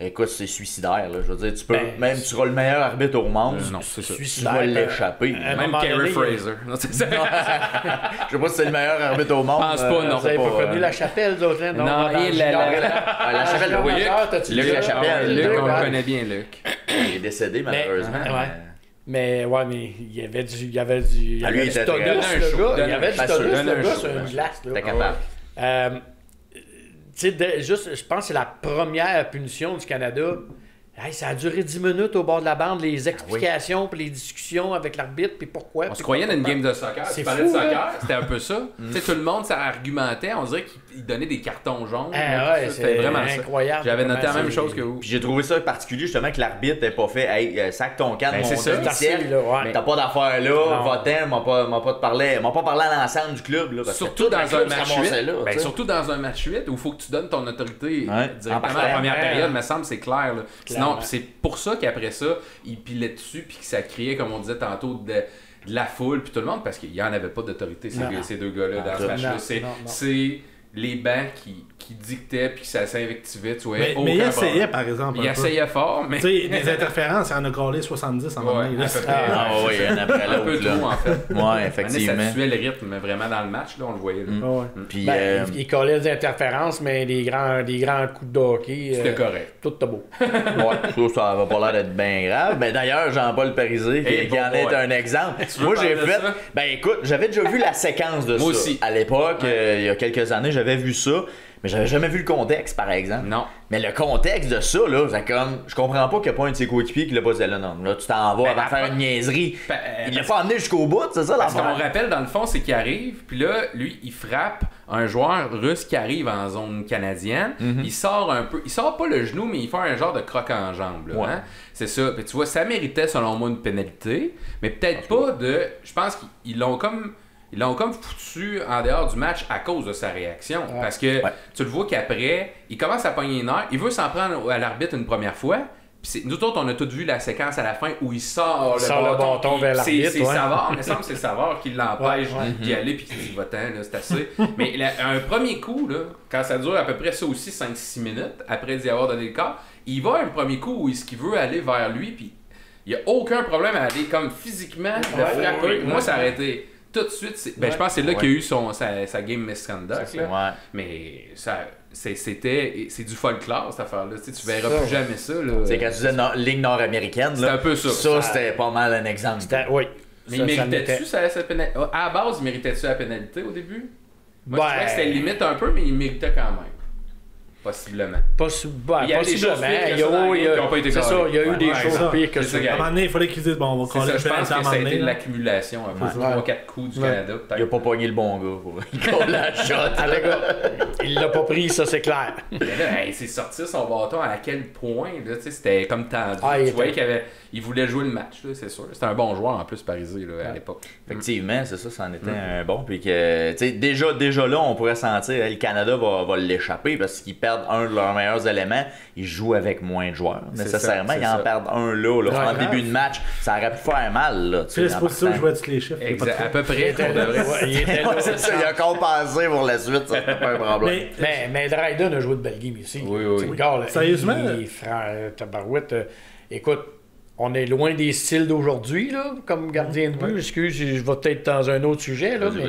écoute, c'est suicidaire. Là. Je veux dire, tu peux, même tu seras le meilleur arbitre au monde, non, c'est ça. Tu vas l'échapper. Même Kerry Fraser. Je sais pas si c'est le meilleur arbitre au monde. Je pense pas, non. Vous avez pas connu La Chapelle, vous autres, là? Non, La Chapelle, oui. Luc La Chapelle. Luc, on le connaît bien, Luc. Il est décédé, malheureusement. Mais il y avait du tonus, le gars. Il y avait du tonus, le gars, sur une glace. T'es capable. Je pense que c'est la première punition du Canada Hey, ça a duré 10 minutes au bord de la bande, les explications, puis les discussions avec l'arbitre, puis pourquoi. On se croyait dans une game de soccer. C'est Tu parlais fou, de soccer, c'était un peu ça. Tu sais, tout le monde, ça argumentait. On dirait qu'il donnait des cartons jaunes. C'était vraiment incroyable. J'avais noté la même chose que vous. Puis j'ai trouvé ça particulier, justement, que l'arbitre n'ait pas fait « Hey, sac ton camp de Ben, mon c'est ça. domicile. T'as pas d'affaire là, va-t'en, m'a pas parlé à l'ensemble du club. » Là, surtout dans un match 8. Surtout dans un match 8 où il faut que tu donnes ton autorité directement à la première période, me semble, c'est clair. Là. Sinon, c'est pour ça qu'après ça, il pilait dessus puis que ça criait, comme on disait tantôt, de la foule puis tout le monde, parce qu'il n'y en avait pas d'autorité, ces deux gars-là, dans ce match-là. C'est les bancs qui dictaient puis que ça s'invectivait. Tu vois, mais il essayait, par exemple. Il essayait fort, mais. Tu sais, des interférences, il en a collé 70 en moment donné. Oui, un après l'autre. Un peu trop, en fait. Oui, effectivement. Ça tuait le rythme vraiment dans le match, là, on le voyait. Puis, il collait des interférences, mais des grands coups de hockey. C'était correct. Tout était beau. Ouais, ça va pas l'air d'être bien grave. Mais d'ailleurs, Jean-Paul Parisé, qui en est un exemple. Moi, j'ai fait. Ben écoute, j'avais déjà vu la séquence de ça. Moi aussi. À l'époque, il y a quelques années, j'avais vu ça. Mais j'avais jamais vu le contexte, par exemple. Non. Mais le contexte de ça, là, c'est comme. Je comprends pas qu'il n'y a pas un de ses coéquipiers qui l'a pas dit là, non. Là, tu t'en vas avant de faire une niaiserie. Il l'a pas amené jusqu'au bout, c'est ça, parce qu'on rappelle, dans le fond, c'est qu'il arrive, puis là, lui, il frappe un joueur russe qui arrive en zone canadienne. Il sort un peu. Il sort pas le genou, mais il fait un genre de croc en jambe. Là, hein? C'est ça. Puis tu vois, ça méritait, selon moi, une pénalité. Mais peut-être pas de. Je pense qu'ils l'ont comme. Ils l'ont comme foutu en dehors du match à cause de sa réaction. Parce que tu le vois qu'après, il commence à pogner une heure. Il veut s'en prendre à l'arbitre une première fois. Puis nous autres, on a tous vu la séquence à la fin où il sort le bâton vers l'arbitre. C'est Savard, mais semble que c'est Savard qui l'empêche d'y aller puis qui dit va-t'en, c'est assez. Mais un premier coup, là, quand ça dure à peu près ça aussi 5-6 minutes, après d'y avoir donné le corps, il va à un premier coup où il veut aller vers lui, puis il n'y a aucun problème à aller comme physiquement le frapper. Moi, ça aurait été tout de suite. Je pense que c'est là qu'il y a eu sa game misconduct. Là. Mais c'est du folklore, cette affaire-là. Tu verras plus jamais ça. C'est quand tu disais ligne nord-américaine. C'est un peu ça. Ça, c'était pas mal un exemple. Oui. Mais il méritait-tu sa pénalité? À la base, il méritait-tu la pénalité au début? Moi, je trouvais que c'était limite un peu, mais il méritait quand même. Possiblement. Possiblement. Il y a des choses qui n'ont pas été c'est ça, il y a eu des choses pires que ça. À un moment donné, il fallait qu'ils disent bon, on va coller je pense que ça a été de l'accumulation, un peu 3-4 coups du Canada. Il a pas pogné le bon gars. Il colle la shot. Il l'a pas pris, ça c'est clair. C'est sorti son bâton à quel point, là, c'était comme tendu. Tu voyais qu'il voulait jouer le match, là, c'est sûr. C'était un bon joueur en plus, Parisé, à l'époque. Effectivement, c'est ça, en était un bon. Puis que, déjà là, on pourrait sentir que le Canada va l'échapper parce qu'ils perdent un de leurs meilleurs éléments. Ils jouent avec moins de joueurs. Nécessairement, ils en perdent un là. En début de match, ça aurait pu faire mal. C'est pour ça que je vois tous les chiffres. À peu près, on devrait. C'est ça, il a compensé pour la suite, ça fait pas un problème. Mais Dryden a joué de belle game ici. Oui. Sérieusement? Tabarouette, écoute, on est loin des styles d'aujourd'hui, là, comme gardien de but. Excuse, je vais peut-être dans un autre sujet. Là, mais...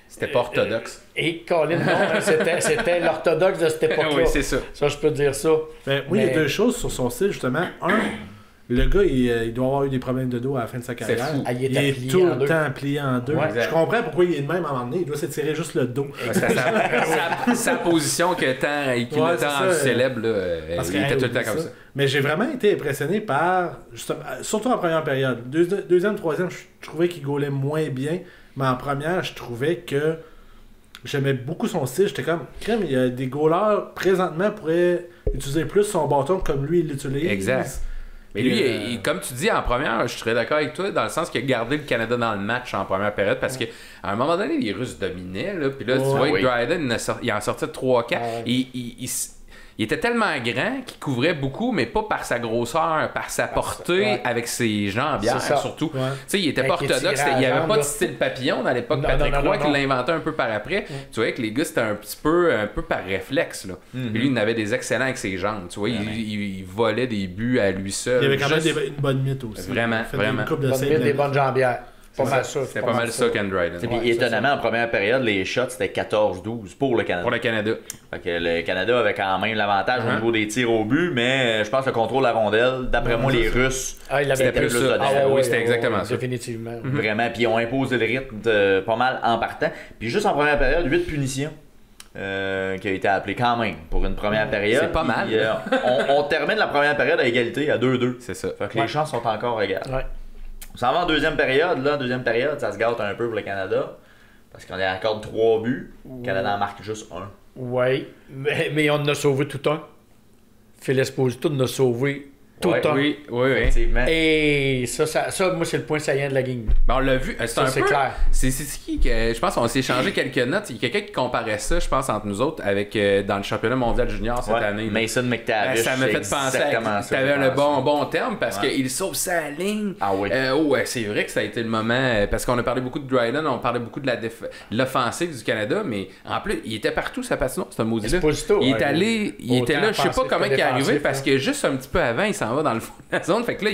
C'était pas orthodoxe. Et Colin, non, c'était l'orthodoxe de cette époque-là. Oui, c'est ça. Ça, je peux te dire ça. Oui, il y a deux choses sur son style, justement. Le gars, il doit avoir eu des problèmes de dos à la fin de sa carrière. C'est fou. Il est tout le temps plié en deux. Je comprends pourquoi il est de même à un moment donné. Il doit s'étirer juste le dos. Sa position qu'il a tant rendu célèbre, là, il était tout le temps comme ça. Mais j'ai vraiment été impressionné par, surtout en première période. Deuxième, troisième, je trouvais qu'il gaulait moins bien. Mais en première, je trouvais que j'aimais beaucoup son style. J'étais comme, crème, il y a des goalers présentement pourraient utiliser plus son bâton comme lui il l'utilise. Exact. Mais lui, comme tu dis en première, je suis très d'accord avec toi, dans le sens qu'il a gardé le Canada dans le match en première période, parce qu'à un moment donné, les Russes dominaient, là, puis là, tu vois que Dryden, il en sortait 3-4, il était tellement grand qu'il couvrait beaucoup, mais pas par sa grosseur, par sa portée avec ses jambières, surtout. Tu sais, il était pas orthodoxe, il n'y avait pas de style papillon dans l'époque. Patrick Roy qui l'a inventé un peu par après. Tu vois que les gars, c'était un peu par réflexe. Là. Et lui, il en avait des excellents avec ses jambes. Tu vois, il volait des buts à lui seul. Il avait quand même une bonne mythe aussi. Vraiment. Des bonnes jambières. C'était pas mal ça qu'And Dryden. Étonnamment, en première période, les shots, c'était 14-12 pour le Canada. Pour le Canada. Fait que le Canada avait quand même l'avantage au niveau des tirs au but, mais je pense que le contrôle de la rondelle, d'après moi, les Russes, c'était plus ça. Oui, c'était exactement ça. Définitivement. Vraiment, puis ils ont imposé le rythme pas mal en partant. Puis juste en première période, 8 punitions. qui a été appelé quand même pour une première période. C'est pas mal. Puis, on termine la première période à égalité à 2-2. C'est ça. Fait que les chances sont encore égales. Ouais. On s'en va en deuxième période. Là, deuxième période, ça se gâte un peu pour le Canada. Parce qu'on accorde 3 buts. Le Canada en marque juste 1. Oui, mais on en a sauvé tout un. Phil Esposito en a sauvé tout un. Oui. Effectivement. Et ça, moi, c'est le point saillant de la game. Ben, on l'a vu, c'est Ça, un c'est peu... clair. C'est qui que... Je pense qu'on s'est échangé quelques notes. Il y a quelqu'un qui comparait ça, je pense, entre nous autres, avec dans le championnat mondial junior cette année. Mason McTavish. Ça m'a fait penser à... T'avais le bon terme parce qu'il sauve sa ligne. Ah oui. C'est vrai que ça a été le moment, parce qu'on a parlé beaucoup de Dryden, on parlait beaucoup de l'offensive du Canada, mais en plus, il était partout, sa patinoire, c'est un maudit-là. Il est allé, il était là, je sais pas comment il est arrivé, parce que juste un petit peu avant, il s'en va dans le fond de la zone, fait que là,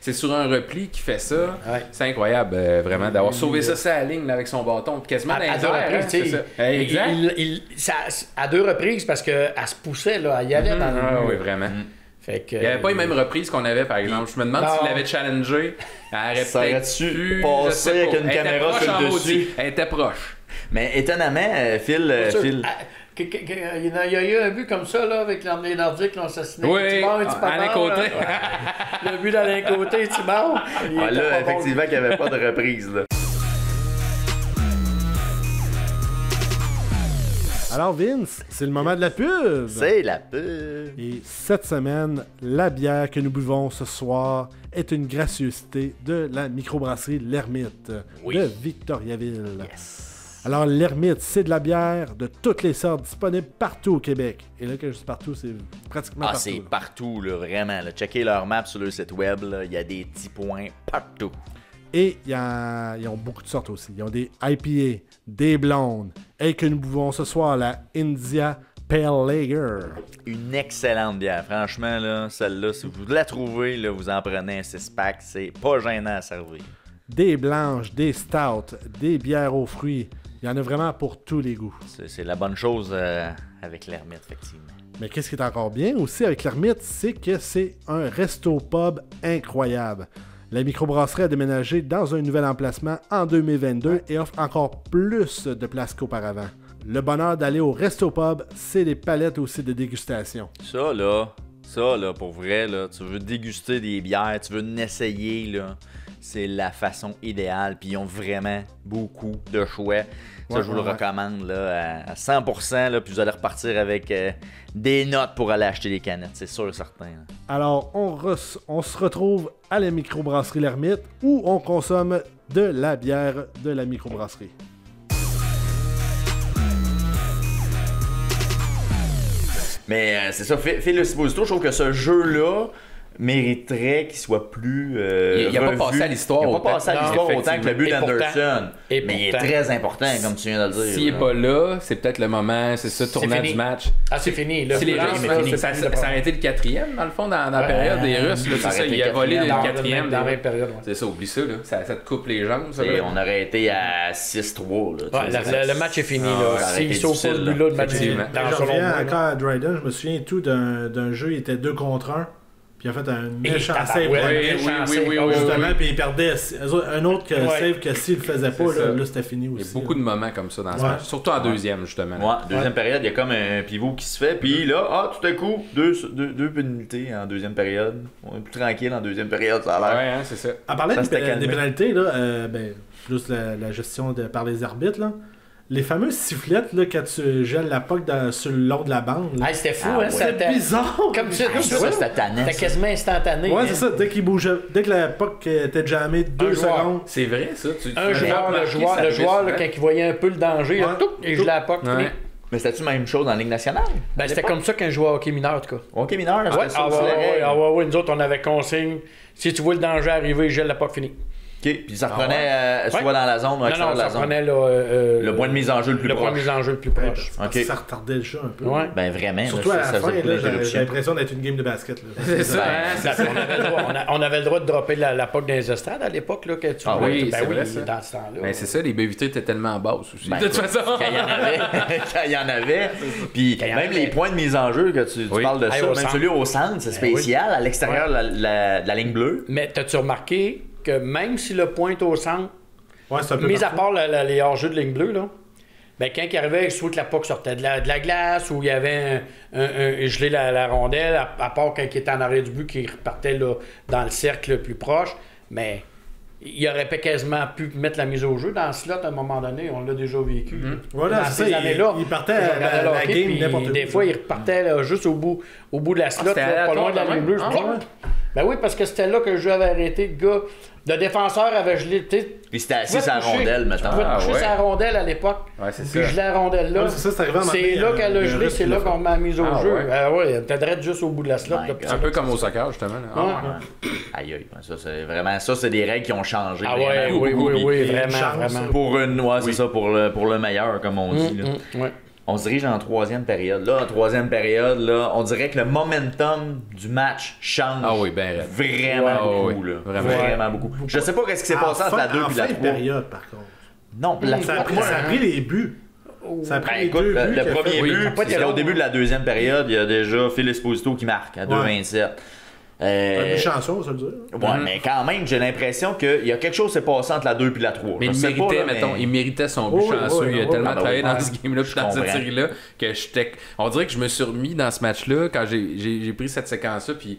c'est sur un repli qu'il fait ça. Ouais. C'est incroyable, vraiment, d'avoir sauvé ça sa ligne là, avec son bâton, quasiment dans les à deux airs, reprises, c'est ça. Exact. À 2 reprises, parce qu'elle se poussait, là, elle y allait dans le... Oui, vraiment. Fait que, Il n'y avait pas les mêmes reprises qu'on avait, par exemple. Je me demande s'il l'avait challengé. Elle aurait Ça peut-être aurait-tu pu, passé je sais avec pas. une Elle était caméra proche sur le en dessus? maudit. Elle était proche. Mais étonnamment, Phil. Il y a eu un but comme ça, là, avec l'armée nordique, qui ont assassiné Oui, Alain Côté. Le but d'Alain Côté, tu mords. Là, effectivement, qu'il n'y avait pas de reprise. Là. Alors Vince, c'est le moment de la pub. C'est la pub. Et cette semaine, la bière que nous buvons ce soir est une gracieuseté de la microbrasserie L'Ermite de Victoriaville. Yes. Alors L'Ermite, c'est de la bière de toutes les sortes disponible partout au Québec. Et là, quand je dis partout, c'est pratiquement partout. C'est là. partout, là, vraiment. Là. Checkez leur map sur leur site web. Là. Il y a des petits points partout. Et ils ont beaucoup de sortes aussi. Ils ont des IPA, des blondes, et que nous buvons ce soir, la India Pale Lager. Une excellente bière. Franchement, là, celle-là, si vous la trouvez, là, vous en prenez un 6-pack. C'est pas gênant à servir. Des blanches, des stouts, des bières aux fruits. Il y en a vraiment pour tous les goûts. C'est la bonne chose avec l'Ermite, effectivement. Mais qu'est-ce qui est encore bien aussi avec l'Ermite, c'est que c'est un resto-pub incroyable. La microbrasserie a déménagé dans un nouvel emplacement en 2022 et offre encore plus de place qu'auparavant. Le bonheur d'aller au resto-pub, c'est des palettes aussi de dégustation. Ça, là, pour vrai, là, tu veux déguster des bières, tu veux en essayer, là, c'est la façon idéale. Puis ils ont vraiment beaucoup de choix. Ça, je vous le recommande là, à 100%. Là, puis vous allez repartir avec des notes pour aller acheter des canettes, c'est sûr et certain. Là. Alors, on se retrouve à la microbrasserie L'Ermite où on consomme de la bière de la microbrasserie. Mais c'est ça, Phil Esposito, je trouve que ce jeu-là mériterait qu'il soit plus il n'a pas passé à l'histoire autant. Il n'a pas passé à l'histoire autant que le but d'Anderson. Mais il est très important, comme tu viens de le dire. S'il n'est pas là, c'est peut-être le moment, c'est ça, tournant du match. Ah, c'est fini. Là, Si les Russes, ça a été le 4e, dans le fond, dans la période des Russes. C'est ça, il a volé le 4e. Dans la même période. C'est ça, oublie ça. Ça te coupe les jambes. Ça, on aurait été à 6-3. Le match est fini. S'il sauve pas le but-là, le match est fini. Je reviens encore à Dryden, je me souviens tout d'un jeu, il était 2 contre 1. Puis il a fait un méchant save. Oui. Justement, puis il perdait un autre save que s'il le faisait pas, là c'était fini aussi. Il y a beaucoup de moments comme ça dans ce match. Surtout en deuxième, justement. Deuxième période, il y a comme un pivot qui se fait. Puis là, tout à coup, deux pénalités en deuxième période. On est plus tranquille en deuxième période, ça a l'air. Ouais, c'est ça. En parlant des pénalités, là, juste la gestion par les arbitres, là. Les fameuses sifflettes, là, quand tu gèles la puck sur le long de la bande. Ah, c'était fou, hein? C'était bizarre. Comme ça, c'était tannant. C'était quasiment instantané. Ouais, c'est ça. Dès qu'il bougeait, dès que la puck était jammée 2 secondes. C'est vrai, ça. Le joueur, là, quand il voyait un peu le danger, il gelait la puck. Mais c'était-tu la même chose dans la Ligue nationale? C'était comme ça qu'un joueur hockey mineur, en tout cas. Hockey mineur, c'était ça. Ouais, nous autres, on avait consigne. Si tu vois le danger arriver, gèle la puck, fini. OK, puis ça reprenait soit dans la zone ou extérieur de la zone. Reprenait le point de mise en jeu le plus proche. Le point de mise en jeu le plus proche. Okay. Ça retardait le jeu un peu. Ouais. Ben vraiment. Surtout à la fin, j'ai l'impression d'être une game de basket. C'est ça, on avait le droit de dropper la puck dans les estrades à l'époque. Là, que tu oui, ben c'est oui, vrai, ça. dans ce temps-là. Ben c'est ça, les baie vitrées étaient tellement basses aussi. Ben, de toute façon. Quand il y en avait. Puis même les points de mise en jeu, que tu parles de ça, même celui au centre, c'est spécial, à l'extérieur de la ligne bleue. Mais t'as-tu remarqué que même si le point est au centre, mis à part les hors-jeux de ligne bleue, là, Ben, quand il arrivait, soit que la puck sortait de la glace, ou il y avait un gelé la rondelle, à part quand il était en arrière du but, qu'il repartait là, dans le cercle le plus proche. Mais il aurait pas quasiment pu mettre la mise au jeu. Dans ce slot, à un moment donné, on l'a déjà vécu. Voilà, dans c'est ces ça. années-là, Il partait à la hockey, game puis n'importe où. des fois, il repartait là, juste au bout de la slot, c'était là, pas loin aléatoire, de la quand ligne même. bleue. Ah, Ben oui, parce que c'était là que le jeu avait arrêté. Le défenseur avait gelé. Puis c'était assis sur la rondelle, Tu maintenant. pouvais Ah, toucher ouais. sa rondelle à l'époque. Ouais, c'est Puis ça. geler la rondelle là. Ouais, c'est ça, c'est arrivé à un moment C'est donné, là qu'elle a il y a un gelé, Russe c'est qui là l'a qu'on m'a mise au Ah, jeu. ouais. Ah ouais, t'es direct juste au bout de la slot. My là, God. puis Un peu comme au soccer, justement. là. Ah, Ouais. Aïe, aïe. Ça, c'est vraiment... Ça, c'est des règles qui ont changé. Ah ouais, vraiment. oui, Une vraiment, chance. vraiment. Pour une... Ouais, c'est ça, pour le meilleur, comme on dit. Là. Ouais. On se dirige en troisième période. Là, en troisième période, là, on dirait que le momentum du match change Ah oui, ben raide. vraiment Ouais, beaucoup. ouais, Là. vraiment. Vraiment beaucoup. Je sais pas qu'est-ce qui s'est passé entre la 2 en et la fin de 3. période, par contre. Non, la Ça a pris les buts. Ça a pris Ben, les écoute, deux buts. le qu'il a premier fait. Oui, but, ça a pas été c'était au long, début de la deuxième période. Il y a déjà Phil Esposito qui marque à 2,27. Un but chanceux, on va se le dire. Ouais, mais quand même, j'ai l'impression qu'il y a quelque chose qui s'est passé entre la 2 et la 3. Mais Je il sais méritait, pas, là, mettons, mais- il méritait son but Oh, oui, chanceux. oui, Il a oui, tellement oui. travaillé Ah, ben dans oui. ce game-là puis Je dans cette comprends. série-là que j'étais. On dirait que je me suis remis dans ce match-là quand j'ai pris cette séquence-là. Puis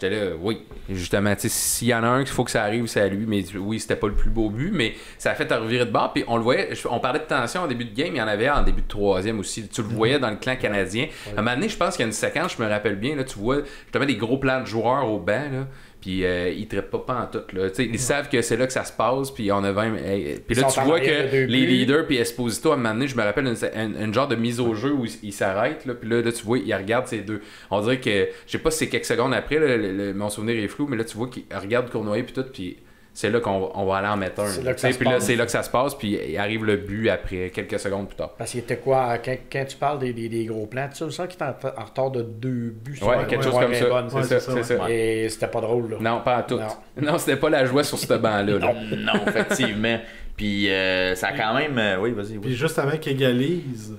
j'étais là, oui, justement, tu sais, s'il y en a un qu'il faut que ça arrive, c'est à lui. Mais oui, c'était pas le plus beau but, mais ça a fait un reviré de bord. Puis on le voyait, on parlait de tension en début de game, il y en avait en début de troisième aussi. Tu le voyais dans le clan canadien. À un moment donné, je pense qu'il y a une séquence, je me rappelle bien, là, tu vois justement des gros plans de joueurs au banc, là. Puis ils traitent pas en tout là. T'sais, ils savent que c'est là que ça se passe. Puis on a 20. Puis là, Ils tu sont en vois arrière de que deux les buts. leaders puis Esposito à un moment donné, je me rappelle une genre de mise au jeu où il s'arrête. Là, puis là, tu vois, il regarde ces deux. On dirait que, je sais pas si c'est quelques secondes après, là, mon souvenir est flou, mais là, tu vois qu'il regarde Cournoyer puis tout. Puis c'est là qu'on va aller en mettre un. C'est là que ça T'sais, se puis là, passe. c'est là que ça se passe. Puis il arrive le but après, quelques secondes plus tard. Parce qu'il était quoi, quand tu parles des gros plans, tu sais, je sens qu'il était en retard de 2 buts. Ouais, sur quelque un chose joueur comme ça. bonne. Ouais, C'est c'est ça, ça, c'est ça. Et c'était pas drôle, là. Non, pas à tout. Non. Non, c'était pas la joie sur ce banc-là. là. Non, effectivement. Puis ça a quand même... oui, vas-y. Puis Oui. juste avant qu'il égalise,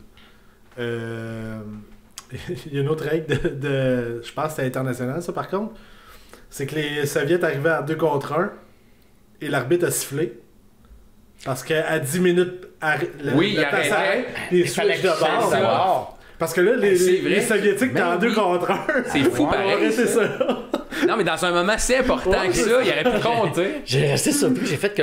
il y a une autre règle de je pense que c'est international, ça, par contre. C'est que les Soviets arrivaient à 2 contre 1 et l'arbitre a sifflé. Parce qu'à 10 minutes, Oui, il temps arrêtait. s'arrête, il Il fallait switch de qu'il change bord. de bord. Parce que là, C'est vrai. les Soviétiques étaient en Mais 2 oui. contre 1. C'est fou, Ouais, pareil. ouais, c'est ça. Non, mais dans un moment si important Ouais, que c'est ça, il aurait pu compter. J'ai resté surpris, j'ai fait que.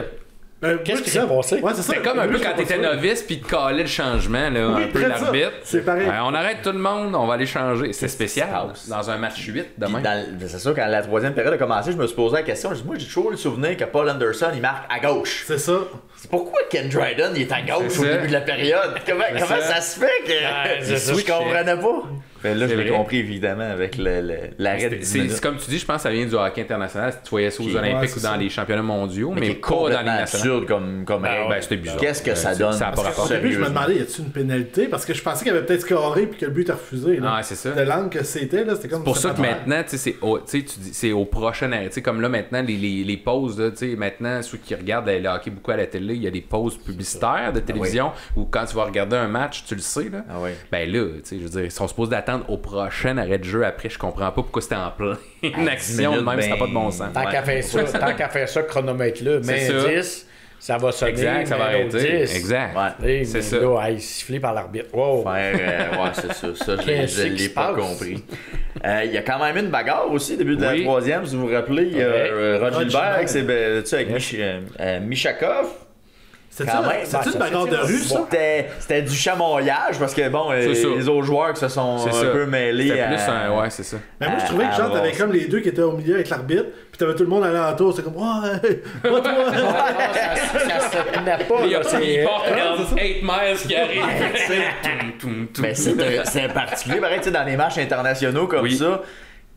Qu'est-ce qui s'est passé? Ouais, c'est ça. C'est comme un peu Moi, quand je t'étais sais pas ça. novice puis te calais le changement, là, Oui, un peu très ça. l'arbitre. C'est pareil. On arrête tout le monde, on va aller changer. C'est spécial. passe? Dans un match 8 Puis demain. c'est sûr, quand la troisième période a commencé, je me suis posé la question. Moi, j'ai toujours le souvenir que Paul Anderson, il marque à gauche. C'est ça. C'est pourquoi Ken Dryden, il est à gauche C'est au ça. début de la période? Comment ça se fait que c'est ça. je comprenais pas? Ben là, C'est je l'ai vrai. compris, évidemment, avec l'arrêt de 10 C'est minutes. comme tu dis, je pense que ça vient du hockey international. Si tu voyais ça aux Qui- Olympiques ouais, ou c'est dans ça. les championnats mondiaux, Mais mais qui est pas dans complètement les nationales. absurde comme règle. Ben, c'était bizarre. Qu'est-ce que ça donne? Ça a pas rapport. Au début, je me Sérieusement. demandais, y a-t-il une pénalité? Parce que je pensais qu'il avait peut-être scoré puis que le but était refusé. Là. Ah, c'est ça. De l'angle que c'était, là, c'était comme. C'est pour ça que c'était pas maintenant, tu sais, tu dis, c'est au prochain arrêt. Tu sais, comme là, maintenant, les pauses, là, tu sais, maintenant, ceux qui regardent le hockey beaucoup à la télé, il y a des pauses publicitaires de télévision où quand tu vas regarder un match, tu le sais, là. Ah oui. Ben là, tu sais, je veux dire, ils sont supposés d'attendre au prochain arrêt de jeu après. Je comprends pas pourquoi c'était en plein une action de minutes, même, ça n'a ben, pas de bon sens. Tant qu'à faire ça, chronomètre-là, mais C'est ça. 10, ça va sonner. Exact, ça va mais l'autre arrêter. 10. Exact. Ouais. C'est Mais ça. là, hey, sifflé par l'arbitre. Wow. Ouais, c'est ça. Ça, Qu'est-ce je qui l'ai se pas passe? compris. Il y a quand même une bagarre aussi, au début de la Oui. troisième, si vous vous rappelez. Il y a Ouais. Rod Rod Gilbert avec, Gilbert. avec Michakov. C'était Quand ça, même. c'était Ben, une ça bagarre fait de tirer. rue, ça? C'était du chamoyage parce que, bon, C'est ça. les autres joueurs qui se sont C'est un ça. peu mêlés C'était à... plus un. Ouais, c'est ça. Mais moi, je trouvais que genre, t'avais comme les deux qui étaient au milieu avec l'arbitre, puis t'avais tout le monde alentour, c'était comme, ouais, pas toi! Ça se tenait pas. Il là, c'est- porte 8 miles qui arrive. Mais c'est particulier, pareil, tu sais, dans les matchs internationaux comme Oui. ça,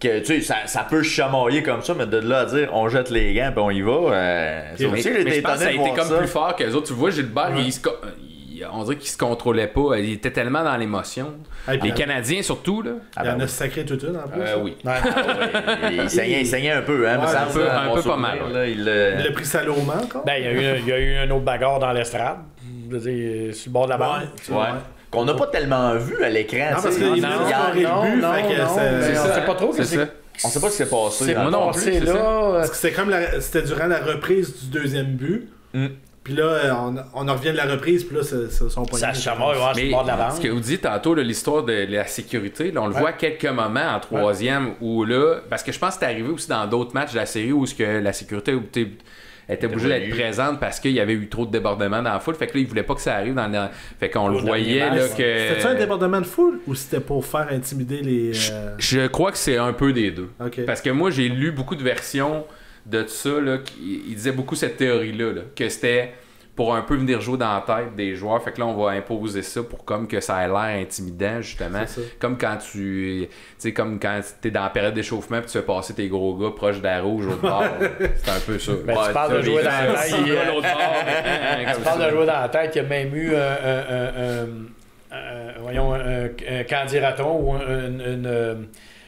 que tu sais, ça peut chamailler comme ça, mais de là à dire on jette les gants puis on y va, ça Mais- aussi, Mais j'étais je pense que ça a étonné de été voir comme ça. plus fort que les autres. Tu vois, Gilbert, Ouais. on dirait qu'il se contrôlait pas. Il était tellement dans l'émotion. Hey, puis Les Canadiens, surtout, là. Ah Il y en ben a oui. sacré toute une en plus. Oui. Ouais. Il saignait un peu, hein, me Ouais, semble, un peu- à un mon peu pas souvenir, mal, là, Il a pris Salomon encore. Ben, il y a eu une autre bagarre dans l'estrade. Je veux dire, sur le bord de la bande. Ouais. Ouais. Qu'on n'a pas tellement vu à l'écran. Non, tu parce sais. qu'il Il venait y de a- scorer le but, fait que mais c'est- on sait pas trop C'est ça. On sait pas ce qui s'est passé. C'est dans Moi le non fond. plus, passé c'est là. Parce que c'était comme c'était durant la reprise du deuxième but. Mm. Puis Puis là, on en revient de la reprise, puis là, son poignet. Ça se chamaille, ouais, sur le bord de la bande. Ce que vous dites tantôt, là, l'histoire de la sécurité, là, on le voit à quelques moments en troisième, où là, parce que je pense que c'est arrivé aussi dans d'autres matchs de la série où la sécurité était obligée d'être présente parce qu'il y avait eu trop de débordements dans la foule. Fait que là, il voulait pas que ça arrive dans Fait qu'on le voyait là que. C'était un débordement de foule ou c'était pour faire intimider les. Je crois que c'est un peu des deux. Okay. Parce que moi, j'ai lu beaucoup de versions de ça. Là, il disait beaucoup cette théorie-là, là, que c'était pour un peu venir jouer dans la tête des joueurs. Fait que là, on va imposer ça pour comme que ça ait l'air intimidant, justement. Comme quand tu sais, comme quand t'es dans la période d'échauffement puis tu fais passer tes gros gars proches de la rouge au bord. C'est un peu ça. Ben, tu parles de jouer dans la tête. Tu parles de jouer dans la tête. Il y a même eu un candidaton ou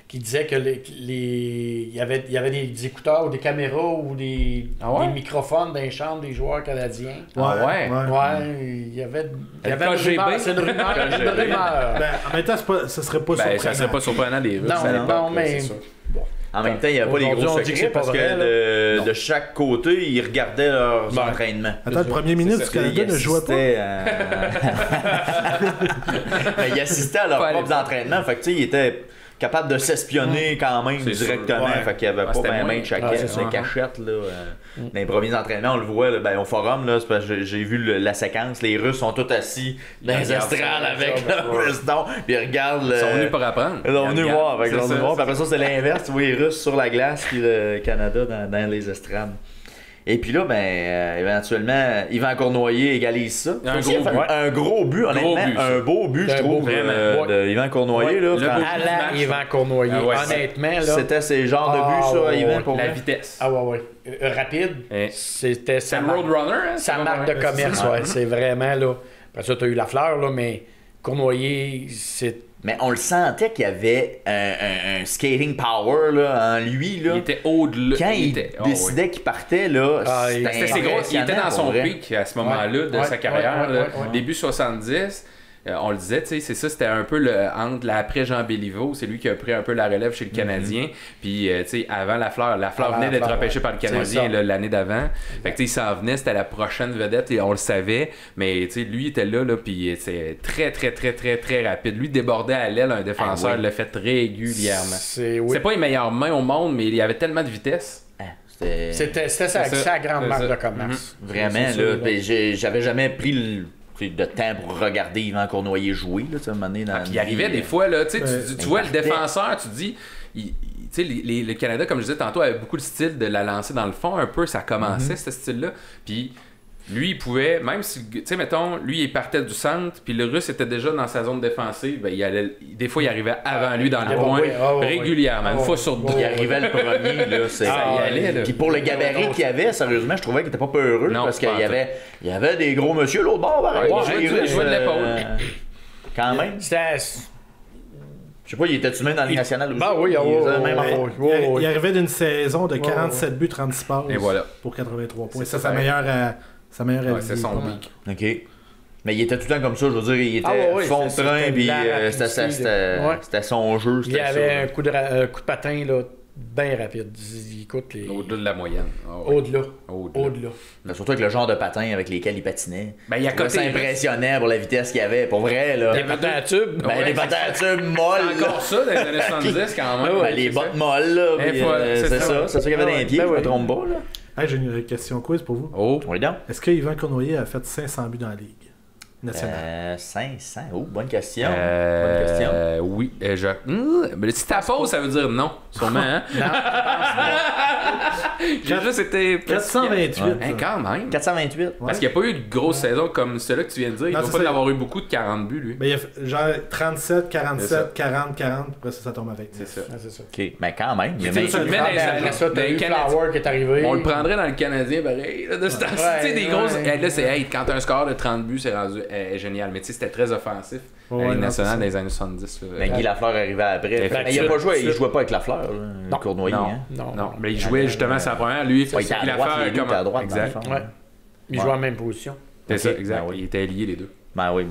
qui disait que il y avait des écouteurs ou des caméras ou des microphones dans les chambres des joueurs canadiens. Ouais. Il y avait une rumeur. C'est une rumeur. Ben, en même temps, ce serait pas surprenant. Ça serait pas surprenant des Russes. Non, mais... En même temps, il n'y avait pas les gros secrets parce que de chaque côté, ils regardaient leurs entraînements. Attends, le premier ministre du Canada ne jouait pas. Il assistait à leurs propres entraînements. Fait que tu sais, il était capable de s'espionner quand même directement. Fait qu'il n'y avait pas bien de cachette là. Dans les premiers entraînements, on le voit là, au forum, là, c'est parce que j'ai vu la séquence. Les Russes sont tous assis dans les estrades avec leur piston, puis ils regardent. Ils sont venus pour apprendre. Ils sont venus voir avec leur voir. Puis après ça, c'est l'inverse. Tu vois les Russes sur la glace, puis le Canada dans les estrades. Et puis là, éventuellement, Yvan Cournoyer égalise ça. Un gros but, honnêtement. Un beau but, je trouve, de Yvan Cournoyer. Là, à la Yvan Cournoyer. Honnêtement, là. C'était ces genres de buts, ça, Yvan, pour la vitesse. Rapide. C'était sa Roadrunner. Sa marque de commerce, c'est vraiment, là. Après ça, tu as eu Lafleur, là, mais Cournoyer, c'est. Mais on le sentait qu'il y avait un skating power là, en lui. Là. Il était au-delà. Quand il décidait qu'il partait, là, c'était ses gros. Il était dans son pic à ce moment-là de sa carrière. Début 70. On le disait, c'est ça, c'était un peu entre l'après Jean Béliveau, c'est lui qui a pris un peu la relève chez le Canadien. Puis, avant Lafleur venait d'être repêché par le Canadien l'année d'avant. Fait que, il s'en venait, c'était la prochaine vedette et on le savait. Mais, lui, il était là, puis c'est très, très, très, très, très rapide. Lui, débordait à l'aile un défenseur, il l'a fait régulièrement. C'est pas les meilleures mains au monde, mais il y avait tellement de vitesse. C'était sa grande marque de commerce. Vraiment, là, j'avais jamais pris de temps pour regarder Yvan Cournoyer jouer là, il arrivait des fois là, tu vois le défenseur, tu dis le Canada, comme je disais tantôt, avait beaucoup le style de la lancer dans le fond un peu, ça commençait ce style-là, puis lui il pouvait, même si mettons, lui il partait du centre, puis le Russe était déjà dans sa zone défensive, des fois il arrivait avant lui dans le point régulièrement, une fois sur deux. Il arrivait le premier, là, ça y allait. Puis pour le gabarit qu'il y avait, sérieusement, je trouvais qu'il était pas peureux, parce qu'il y avait des gros monsieur l'autre bord, pareil. Il jouait de l'épaule. Quand même. Je sais pas, il était-tu même dans la Ligue nationale aussi? Il arrivait d'une saison de 47 buts, 36 passes pour 83 points. C'est sa meilleure c'est son pic. OK. Mais il était tout le temps comme ça, je veux dire, il était fond de train, puis c'était son jeu. Il y avait un coup de patin, là, bien rapide. Écoute, au-delà de la moyenne. Au-delà. Mais surtout avec le genre de patin avec lesquels il patinait. Ça impressionnait pour la vitesse qu'il avait, pour vrai. Là. Des patins à tube. Des patins à tube molles. C'est encore ça dans les années 70 quand même. Les bottes molles, là. C'est ça. C'est ça qu'il y avait dans les pieds, je me trompe pas. Là. J'ai une question quiz pour vous. Oui, donc. Est-ce que Yvan Cournoyer a fait 500 buts dans la Ligue nationale? 500. Bonne question. Oui. Mais si t'as fausse, ça veut dire non. Sûrement, hein? J'ai juste été 428. Quand même. 428. Parce qu'il n'y a pas eu de grosse saison comme celle-là que tu viens de dire. Il ne doit pas avoir eu beaucoup de 40 buts, lui. Mais il y a genre 37, 47, 40, 40. Après ça tombe avec. C'est ça. OK. Mais quand même. Tu mets ça, t'as eu Flower qui est arrivé. On le prendrait dans le Canadien, pareil. De ce temps-ci, des grosses. Là, c'est quand t'as un score de 30 buts, c'est rendu génial. Mais tu sais, c'était très offensif. La Ligue nationale des années 70. Guy Lafleur arrivait après. Mais il a pas joué. Il jouait pas avec Lafleur, Cournoyer. Non. Mais il jouait justement sa première. Lui, il était à droite. Exact. Il jouait en même position. C'est ça, exact. Il était lié les deux. Ben oui.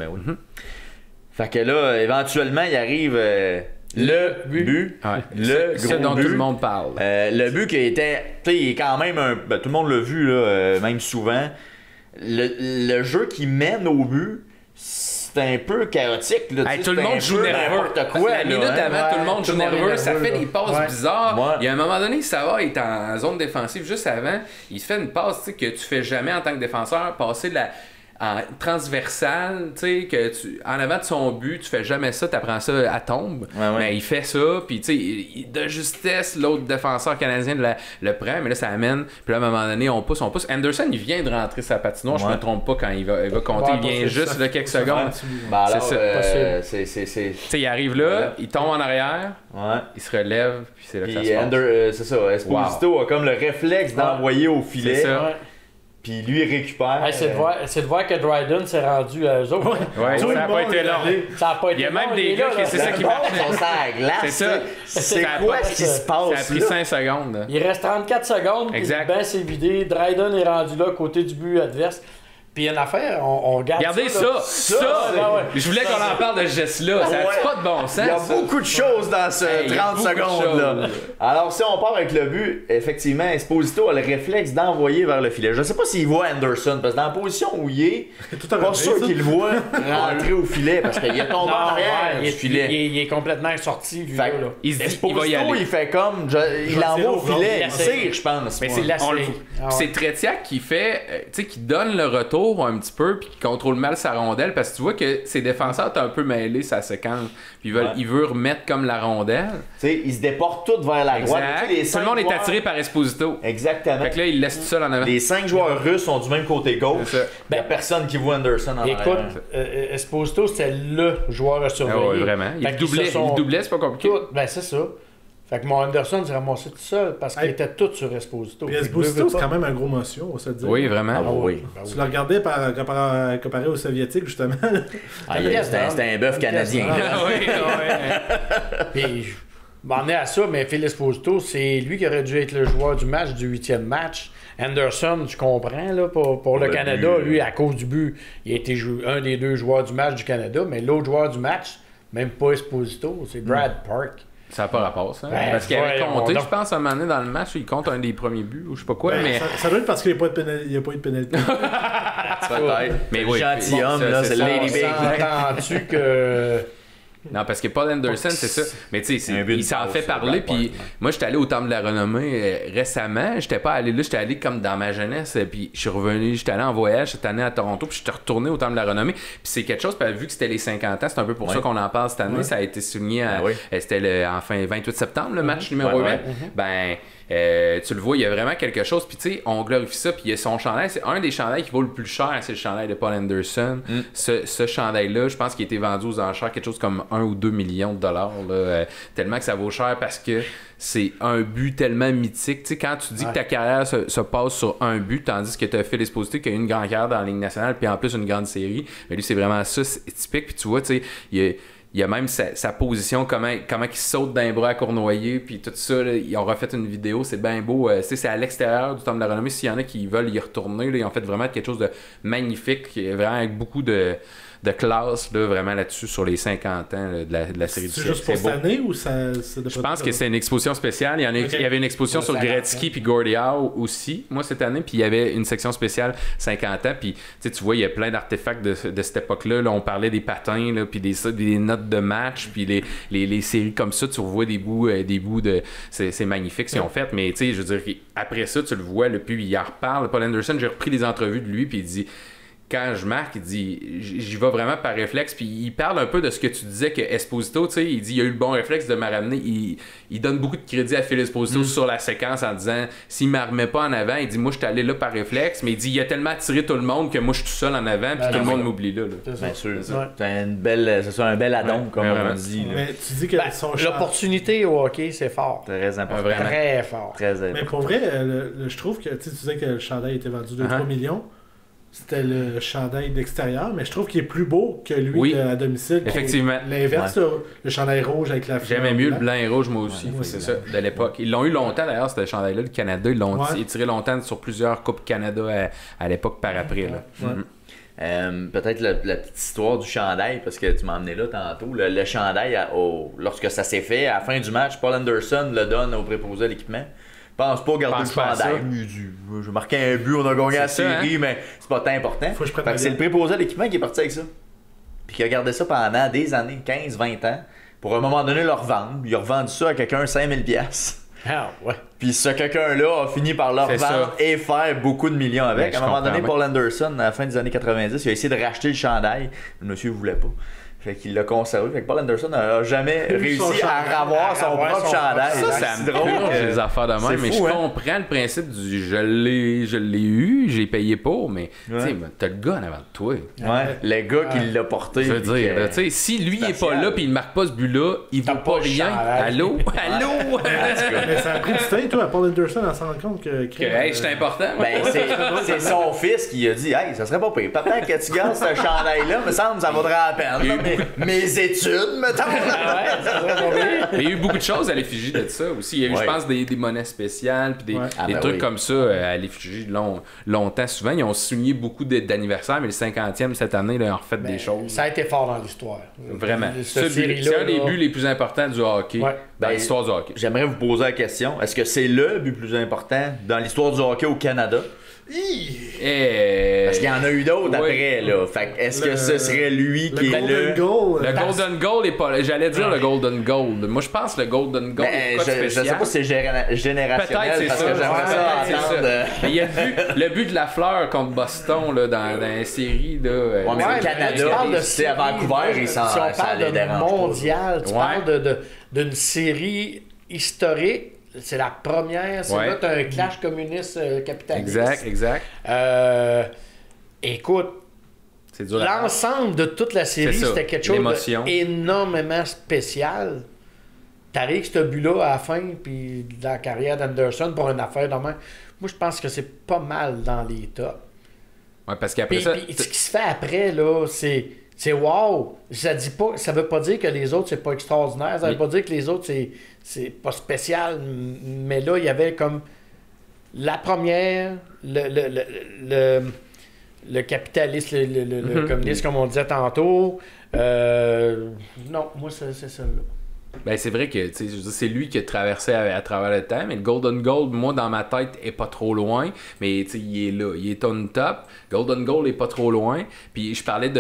Fait que là, éventuellement, il arrive le but. Le gros dont but. Tout le monde parle. Le but qui était. Tu sais, il est quand même tout le monde l'a vu, là, même souvent. le jeu qui mène au but, c'est un peu chaotique. Là, tout le monde joue nerveux. La minute avant, tout le monde joue nerveux. Ça fait des passes bizarres. Il y a un moment donné, Savard est en zone défensive juste avant. Il se fait une passe que tu fais jamais en tant que défenseur, passer de la transversale, tu sais, que en avant de son but, tu fais jamais ça, tu apprends ça à tombe. Mais il fait ça, puis tu sais, de justesse, l'autre défenseur canadien le prend, mais là, ça amène. Puis là, à un moment donné, on pousse. Anderson, il vient de rentrer sa patinoire, je me trompe pas quand il va compter, il vient juste de quelques secondes. C'est ça. Tu sais, il arrive là, il tombe en arrière, il se relève, puis c'est là que ça se passe. C'est ça, Esposito a comme le réflexe d'envoyer au filet. C'est ça. Puis lui, il récupère. C'est de voir que Dryden s'est rendu à eux autres. Ça n'a pas été long. Il y a même des gars qui c'est ça qui marche. C'est ça. C'est quoi ce qui se passe? Ça a pris 5 secondes. Là. Il reste 34 secondes. Exact. Le banc s'est vidé. Dryden est rendu là, côté du but adverse. Puis une affaire, on regarde. Regardez ça! Je voulais qu'on en parle de ce geste-là. Ça n'a pas de bon sens. Il y a beaucoup de choses dans ce 30 secondes-là. Alors, si on part avec le but, effectivement, Esposito a le réflexe d'envoyer vers le filet. Je ne sais pas s'il voit Anderson, parce que dans la position où il est, pas sûr qu'il le voit rentrer au filet, parce qu'il est tombé en arrière du filet. Il est complètement sorti. Esposito, il fait comme. Il l'envoie au filet. Il tire, je pense. Mais c'est Tretiak qui fait. Tu sais, qui donne le retour un petit peu puis qui contrôle mal sa rondelle parce que tu vois que ses défenseurs t'ont un peu mêlé sa séquence puis il veut remettre comme la rondelle. Tu sais, ils se déportent tous vers la droite. Tout le monde est attiré par Esposito. Exactement. Fait que là, il laisse tout seul en avant. Les 5 joueurs russes sont du même côté gauche. Il n'y a personne qui voit Anderson en arrière. Écoute, Esposito, c'était le joueur à surveiller. Oui, vraiment. Il doublait, c'est pas compliqué. C'est ça. Fait que mon Anderson s'est ramassé tout seul parce qu'il était tout sur Esposito. Puis Esposito, c'est quand même un gros motion, on va se dire. Oui, vraiment. Oui. Tu le regardais comparé aux Soviétiques, justement. C'était un bœuf canadien. Puis, je m'en ai à ça, mais Phil Esposito, c'est lui qui aurait dû être le joueur du match, du 8e match. Anderson, tu comprends, là, pour le Canada, lui, à cause du but, il a été un des 2 joueurs du match du Canada, mais l'autre joueur du match, même pas Esposito, c'est Brad Park. Ça n'a pas rapport, ça. Parce qu'il avait compté, je pense, à un moment donné dans le match, il compte un des premiers buts, ou je sais pas quoi, mais... Ça doit être parce qu'il n'y a pas eu de pénalité. Peut-être. Mais oui. Gentilhomme, là, c'est le Lady Big. Entends-tu que... Non, parce que Paul Anderson, c'est ça. Mais tu sais, il s'en fait parler. Puis moi, j'étais allé au Temple de la Renommée récemment. J'étais pas allé là, j'étais allé comme dans ma jeunesse. Puis je suis revenu, j'étais allé en voyage cette année à Toronto. Puis j'étais retourné au Temple de la Renommée. Puis c'est quelque chose, vu que c'était les 50 ans, c'est un peu pour ça qu'on en parle cette année. Ça a été souligné c'était enfin 28 septembre, le match numéro 8. Ben. Tu le vois, il y a vraiment quelque chose. Puis tu sais, on glorifie ça. Puis son chandail, c'est un des chandails qui vaut le plus cher, c'est le chandail de Paul Anderson. Ce chandail-là, je pense qu'il a été vendu aux enchères quelque chose comme 1 ou 2 millions de dollars. Là, tellement que ça vaut cher parce que c'est un but tellement mythique. Tu sais, quand tu dis que ta carrière se passe sur un but, tandis que tu as fait Esposito qui a eu une grande carrière dans la Ligue nationale, puis en plus une grande série, mais lui, c'est vraiment ça, c'est typique. Puis tu vois, tu sais, il y a même sa position, comment il saute d'un bras à Cournoyer, puis tout ça, là, ils ont refait une vidéo, c'est bien beau. C'est à l'extérieur du Temple de la Renommée. S'il y en a qui veulent y retourner, là, ils ont fait vraiment quelque chose de magnifique, vraiment avec beaucoup de classe là, vraiment là-dessus sur les 50 ans là, de la série du siècle. C'est juste pour cette année ou ça Je pense que c'est une exposition spéciale. Il y avait une exposition sur Gretzky puis Gordie Howe aussi, moi cette année, puis il y avait une section spéciale 50 ans, puis tu vois, il y a plein d'artefacts de cette époque-là. Là, on parlait des patins, là, puis des notes de match, puis les séries comme ça, tu revois des bouts de... C'est magnifique ce qu'ils ont fait, mais tu sais, je veux dire, après ça, tu le vois, là, puis il en reparle. Paul Anderson, j'ai repris des entrevues de lui, puis il dit... Quand je marque, il dit j'y vais vraiment par réflexe, puis il parle un peu de ce que tu disais que Esposito, tu sais, il dit il a eu le bon réflexe de me ramener, il donne beaucoup de crédit à Phil Esposito sur la séquence en disant s'il ne me remet pas en avant, il dit moi je suis allé là par réflexe, mais il dit il a tellement attiré tout le monde que moi je suis tout seul en avant, puis tout le monde m'oublie là. Bien sûr, c'est un bel addon comme on dit. Mais tu dis que l'opportunité au hockey c'est fort. Très important. Très fort. Très important. Mais pour vrai, je trouve que tu disais que le chandail était vendu 2-3 millions. C'était le chandail d'extérieur, mais je trouve qu'il est plus beau que lui à domicile. Effectivement. L'inverse, le chandail rouge avec la fleur. J'aimais mieux le blanc et rouge, moi aussi. C'est ça, de l'époque. Ils l'ont eu longtemps d'ailleurs, ce chandail-là, le Canada. Ils l'ont tiré longtemps sur plusieurs Coupes Canada à l'époque par après. Là. Peut-être la petite histoire du chandail, parce que tu m'as emmené là tantôt. Le chandail, lorsque ça s'est fait, à la fin du match, Paul Anderson le donne au préposé à l'équipement. pense pas garder le Pense pas à chandail. ça. J'ai marqué un but, on a gagné la C'est ça, série, mais c'est pas tant important. Faut que je prenne Fait ma que c'est le bière. préposé à l'équipement qui est parti avec ça. Puis qui a gardé ça pendant des années, 15-20 ans, pour à un moment donné le revendre. Il a revendu ça à quelqu'un 5000$. Ah, ouais. Puis ce quelqu'un-là a fini par le C'est revendre ça. et faire beaucoup de millions avec. Ben, À un moment je donné, comprends, Paul Anderson, à la fin des années 90, il a essayé de racheter le chandail. Le monsieur voulait pas. Fait qu'il l'a conservé. Fait que Paul Anderson n'a jamais réussi Son chandail. à avoir son avoir propre son chandail. propre Ça C'est me drôle. purge les affaires de même, c'est mais fou, je hein? comprends le principe du je l'ai eu, j'ai payé pour, mais tu sais, t'as le gars en avant de toi. Ouais, le gars qui l'a porté. Je veux puis dire, que- là, tu sais, si lui il est pas spécial. là puis il marque pas ce but-là, il T'as vaut pas pas le rien. chandail. Allô? Allô? Mais ça a pris du temps, toi, à Paul Anderson, à se rendre compte que. Que, hey, c'est important. moi. Ben, c'est son fils qui a dit Hey, ça serait pas pire. Peut-être que tu gardes ce chandail-là, me semble ça vaudrait la peine. là, mes études, mettons. Il y a eu beaucoup de choses à l'effigie de ça aussi. Il y a eu, Ouais. je pense, des monnaies spéciales puis des, Ouais. Ah, des ben trucs oui. comme ça à l'effigie longtemps. Souvent, ils ont souligné beaucoup d'anniversaires, mais le 50e cette année, là, ils ont refait des choses. Ça a été fort dans l'histoire. Vraiment. Cette C'est série-là, un des là, buts les plus importants du hockey, Ouais. dans Ben, l'histoire du hockey. J'aimerais vous poser la question est-ce que c'est le but plus important dans l'histoire du hockey au Canada Et... Parce qu'il y en a eu d'autres Ouais. après, là. Fait que est-ce que Le- ce serait lui qui Le est Golden le. Goal. Le Golden Goal est pas. J'allais dire le Golden Gold. Moi, je pense que le Golden Gold est Ben, pas je spécial. sais pas si c'est générationnel Peut-être c'est parce ça. que j'aimerais ça peut-être c'est entendre. ça. Mais il y a le but de la fleur contre Boston là, dans la série. Là, Ouais, mais Ouais, le Canada, tu parles de tu sais, à série, Vancouver, si ça on parle les de dérange pas. mondial, tu Ouais. parles d'une série historique, c'est la première, c'est Ouais. là tu as un clash communiste capitaliste. exact. Écoute, C'est dur à l'ensemble de toute la série, C'est ça, c'était quelque chose l'émotion. d'énormément spécial. T'arrives ce but-là à la fin, puis de la carrière d'Anderson pour une affaire de même. Moi, je pense que c'est pas mal dans les tops. Ouais, parce qu'après Puis, ça. puis ce qui se fait après, là, c'est wow! Ça veut pas dire que les autres, c'est pas extraordinaire. Ça veut Oui. pas dire que les autres, c'est pas spécial. Mais là, il y avait comme la première, le capitaliste, le communiste, comme on disait tantôt. Non, moi, c'est celle-là. Ben, c'est vrai que tu sais, je veux dire, c'est lui qui a traversé à travers le temps, mais le Golden Gold, moi, dans ma tête, est pas trop loin, mais tu sais, il est là, il est on top. Golden Gold est pas trop loin. Puis je parlais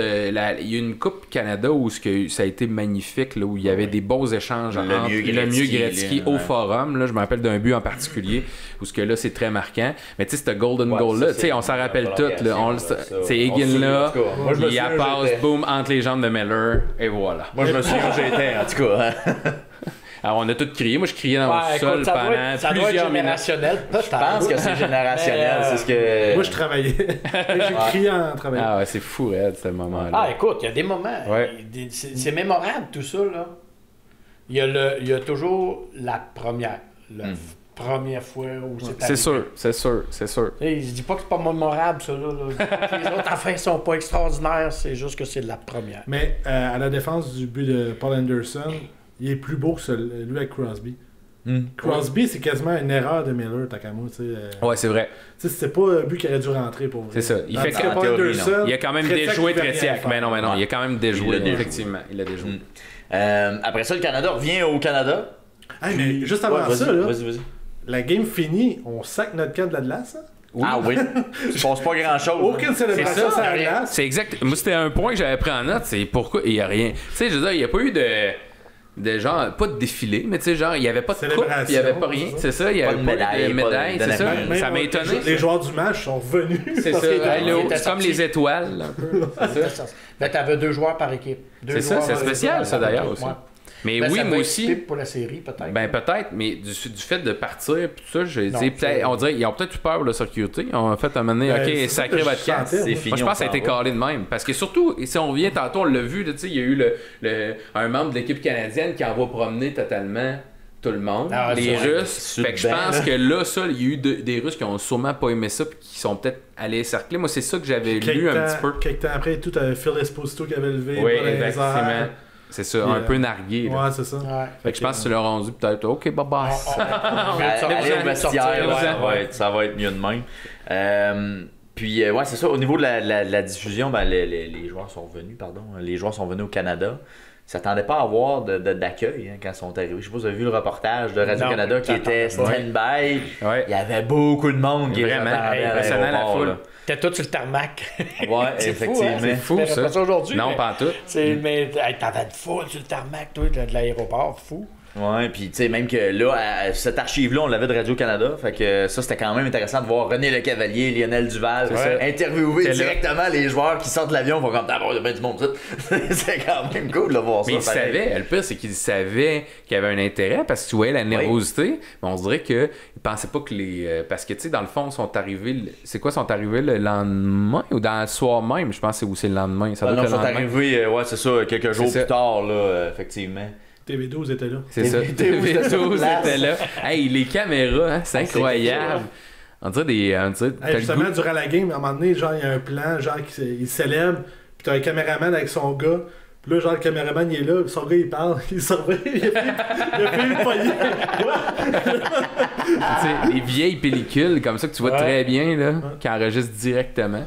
il y a une Coupe Canada où ça a été magnifique, là, où il y avait des beaux échanges Le entre mieux le mieux Gretzky, Gretzky là, au ouais. Forum. Là, je me rappelle d'un but en particulier où ce que là, c'est très marquant. Mais tu sais, ce Golden Ouais, Gold-là, ça, tu sais, c'est on s'en une rappelle tout. Là, prolongation, là, ça. c'est On se Egan souvient, là, en tout cas. Moi, je me il souviens, passe, j'étais- boum, entre les jambes de Miller, et voilà. Moi, je me souviens où j'étais, en tout cas. Alors, on a tous crié. Moi, je criais dans Ouais, le sol écoute, ça doit pendant être plusieurs minutes. générationnel, peut-être. Je pense que c'est générationnel, Mais, c'est ce que. Moi, je travaillais. J'ai crié en travaillant. Ah ouais, c'est fou, Red, ce moment-là. Ah, écoute, il y a des moments. Ouais. C'est mémorable, tout ça, là. Il y a toujours la première. La première fois où c'est C'est arrivé. sûr, c'est sûr, c'est sûr. Tu sais, je dis pas que c'est pas mémorable, ça, là. Je dis pas que les autres affaires sont pas extraordinaires, c'est juste que c'est la première. Mais à la défense du but de Paul Anderson, il est plus beau que lui avec Crosby. Crosby, c'est quasiment une erreur de Miller, Takamo. Tu sais, Ouais, c'est vrai. tu sais, c'est pas un but qui aurait dû rentrer pour vrai. C'est ça. Il Dans fait le que- cas de Paul en théorie, Anderson, Il a quand même Tretiak déjoué pouvait rien Tretiak. faire. Mais non, mais non, il a quand même Il déjoué, l'a déjoué. effectivement. Il a déjoué. Après ça, le Canada revient au Canada. Hey, mais juste avant Ouais, ça, là, vas-y. la game finie, on sac notre camp de la glace. Hein? Ah oui. Il se passe pas grand chose. Aucune célébration ça, sur la rien. glace. C'est exact. Moi, c'était un point que j'avais pris en note. C'est pourquoi il n'y a rien. Tu sais, je veux dire, il n'y a pas eu de genre, pas de défilé, mais tu sais, genre, il n'y avait pas de coupe, Célébration, il n'y avait pas rien. c'est ça. C'est ça, il n'y Pas avait de pas médaille, de médaille, pas de- c'est ça. d'animation. Ça m'a Même, étonné. Les joueurs du match sont revenus. C'est parce ça. qu'ils étaient- Allô, il était c'est comme sorti. les étoiles, un peu. C'est ça. Ben, t'avais 2 joueurs par équipe. Deux C'est ça, joueurs c'est par spécial, équipe. ça, d'ailleurs, Ouais. aussi. Mais Ben, oui, ça moi va aussi. être pour la série, peut-être. Ben peut-être, mais du fait de partir pis tout ça, j'ai Non, dit, peut-être, on dirait, ils ont peut-être eu peur de la sécurité. Ils ont fait un moment donné, Ben, ok, c'est ça sacré que votre je camp. sentais, moi. C'est fini. Moi, je pense que ça a on été s'en va. calé de même. Parce que surtout, si on revient tantôt, on l'a vu, tu sais, il y a eu un membre de l'équipe canadienne qui envoie promener totalement tout le monde, Ah, les c'est vrai. Russes. Sur Fait que je le banc, pense là. que là, ça, il y a eu des Russes qui ont sûrement pas aimé ça pis qui sont peut-être allés cercler. Moi, c'est ça que j'avais lu un petit peu. Quelques temps après, tout avait Phil Esposito qui avait levé. Oui, pas dans les exactement. airs. C'est ça, Puis, un peu nargué. là. Ouais, c'est ça. Ouais. Fait que je pense que tu leur as dit peut-être, ok, bye bye. Allez au vestiaire, sortir, ouais, ça va être mieux de même. Puis, ouais, c'est ça. Au niveau de la diffusion, ben, les joueurs sont venus, Les joueurs sont venus au Canada. Ils s'attendaient pas à avoir d'accueil quand ils sont arrivés. Je sais pas si vous avez vu le reportage de Radio-Canada qui était stand-by. Ouais. Il y avait beaucoup de monde qui Vraiment impressionnant, la foule. T'es tout sur le tarmac. Ouais, effectivement. C'est fou, ça. Pas ça aujourd'hui. Non, pas en tout. Mais t'avais de foule sur le tarmac, toi, de l'aéroport, fou. Ouais, puis tu sais, même que là, cette archive-là, on l'avait de Radio-Canada. Fait que ça, c'était quand même intéressant de voir René Le Cavalier, Lionel Duval interviewer directement les joueurs qui sortent de l'avion. Ils font comme, il y a bien du monde, ça. C'est quand même cool de voir ça. Mais ils savaient, le pire, c'est qu'ils savaient qu'il y avait un intérêt parce que tu voyais la nervosité. Mais on se dirait qu'ils pensaient pas que les. Parce que tu sais, dans le fond, ils sont arrivés. C'est quoi, ils sont arrivés le lendemain ou dans le soir même? Je pense que c'est le lendemain. Ça doit être le lendemain. Ils sont arrivés, c'est ça, quelques jours plus tard, là, effectivement. TV12 était là. C'est ça. TV12 était là. Hey, les caméras, hein, c'est incroyable. On dirait des. Justement, durant la game, à un moment donné, genre, il y a un plan, genre, il célèbre, puis t'as un caméraman avec son gars. Puis là, genre, le caméraman, il est là, son gars, il parle, il surveille, il a fait une poignée. Les vieilles pellicules, comme ça, que tu vois très bien, là, qui enregistrent directement.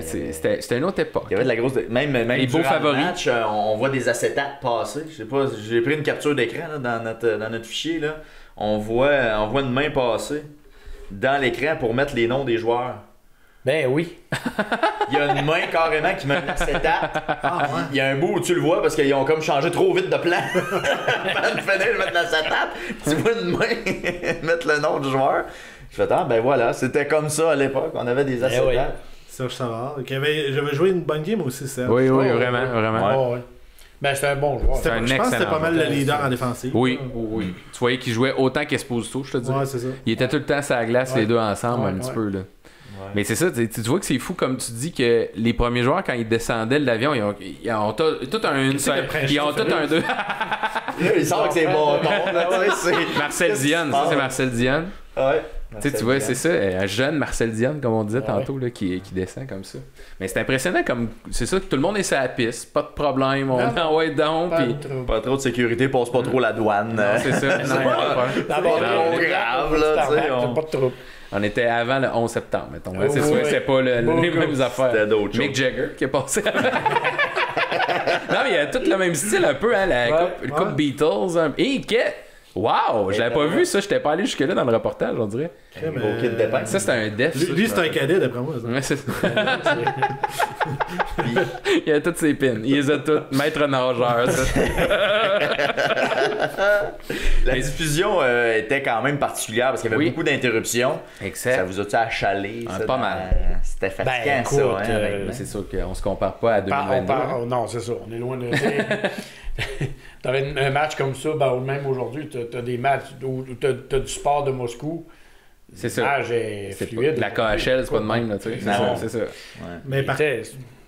C'était une autre époque. Il y avait de la grosse. Même les beaux favoris. Match, on voit des acétates passer. Je sais pas, j'ai pris une capture d'écran là, dans notre fichier. Là. On voit une main passer dans l'écran pour mettre les noms des joueurs. Ben oui. Il y a une main carrément qui met l'acétate. Il y a un bout où tu le vois parce qu'ils ont comme changé trop vite de plan. Avant de finir de mettre l'acétate, tu vois une main mettre le nom du joueur. Je fais ben voilà, c'était comme ça à l'époque. On avait des acétates. Serge Savard. J'avais joué une bonne game aussi, Serge. Oui, vraiment. Ouais. Ben, c'était un bon joueur. Je pense que c'était pas mal le leader en défensive. Oui. Tu voyais qu'il jouait autant qu'Esposito, je te dis. Ouais, c'est ça. Il était tout le temps sur la glace, les deux ensemble, un petit peu. Là. Ouais. Mais c'est ça, tu vois que c'est fou, comme tu dis, que les premiers joueurs, quand ils descendaient de l'avion, ils ont tout un... Ils ont tout un deux. Ils sortent que c'est bon. Marcel Dionne, ça c'est Marcel Dionne. Ouais. Tu vois, c'est ça, un jeune Marcel Dionne, comme on disait tantôt, là, qui descend comme ça. Mais c'est impressionnant, comme c'est ça, que tout le monde est sur la piste, pas de problème, on envoie donc. Pas trop de sécurité, passe pas trop la douane. Non, c'est ça. C'est pas trop grave, là, tu sais. Pas de trouble. On était avant le 11 septembre, mettons. C'est sûr que c'est pas les mêmes affaires. C'était d'autres choses. Mick Jagger qui est passé avant. Non, mais il y a tout le même style un peu, hein, la coupe Beatles. Et wow! Je l'avais pas vu, ça. J'étais pas allé jusque-là dans le reportage, on dirait. Ça, c'était un def. Lui, c'est un cadet, d'après moi. Ouais, c'est ça. Il a toutes ses pins. Il les a toutes. Maître nageur, ça. La diffusion était quand même particulière parce qu'il y avait beaucoup d'interruptions. Exact. Ça vous a-tu achalé? Pas mal. C'était fatigant, ça. C'est sûr qu'on se compare pas à 2022. Non, c'est ça. On est loin de... T'avais un match comme ça, même aujourd'hui, t'as des matchs où t'as du sport de Moscou. C'est ça. L'image est fluide. La KHL, c'est pas de même, là, tu sais. C'est ça. Mais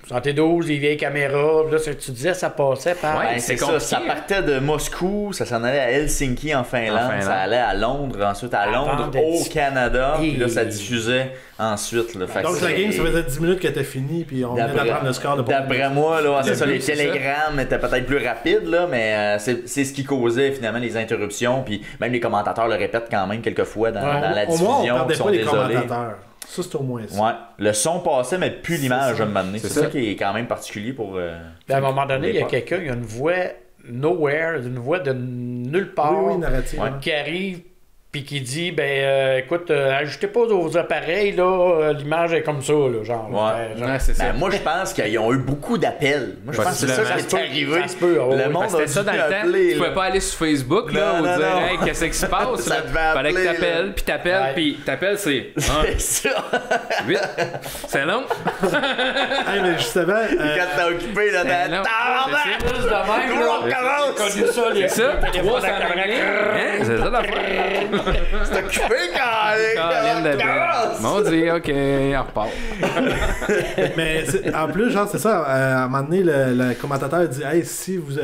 Santé 12, les vieilles caméras, là, tu disais, ça passait par... Ouais, c'est ça. Ça partait de Moscou, ça s'en allait à Helsinki en Finlande, ça allait à Londres, ensuite à Londres, au Canada, puis là, ça diffusait ensuite. Là. Donc la game, ça faisait 10 minutes qu'elle était finie, puis on venait d'apprendre le score. D'après moi, là, c'est ça, les télégrammes étaient peut-être plus rapides, là, mais c'est ce qui causait finalement les interruptions, puis même les commentateurs le répètent quand même quelques fois dans la diffusion. Au moins, on perdait pas les désolés. commentateurs. Ça, c'est au moins ça. Ouais. Le son passait, mais plus l'image, à un moment donné. C'est ça qui est quand même particulier pour... à un moment donné, il y a quelqu'un, il y a une voix nowhere, une voix de nulle part, narrative, qui arrive puis qui dit, écoute, ajoutez pas aux appareils, là, l'image est comme ça, là, genre. C'est ça. Moi, je pense qu'ils ont eu beaucoup d'appels. Moi, je pense que c'est ça qui est arrivé. Ça se peut, le monde c'était ça dans le temps. Tu pouvais pas aller sur Facebook, là, ou dire, hey, qu'est-ce qui se passe? Ça fallait que t'appelles, puis t'appelles, c'est 1, c'est ça. 8. C'est long. Hey, mais justement... Quand t'as occupé, là, c'est ça. 3 ça c'est ça l'affaire. C'est occupé quand Mon Dieu, ok, on repart. Mais en plus, genre, c'est ça, à un moment donné, le commentateur dit, hey, si vous...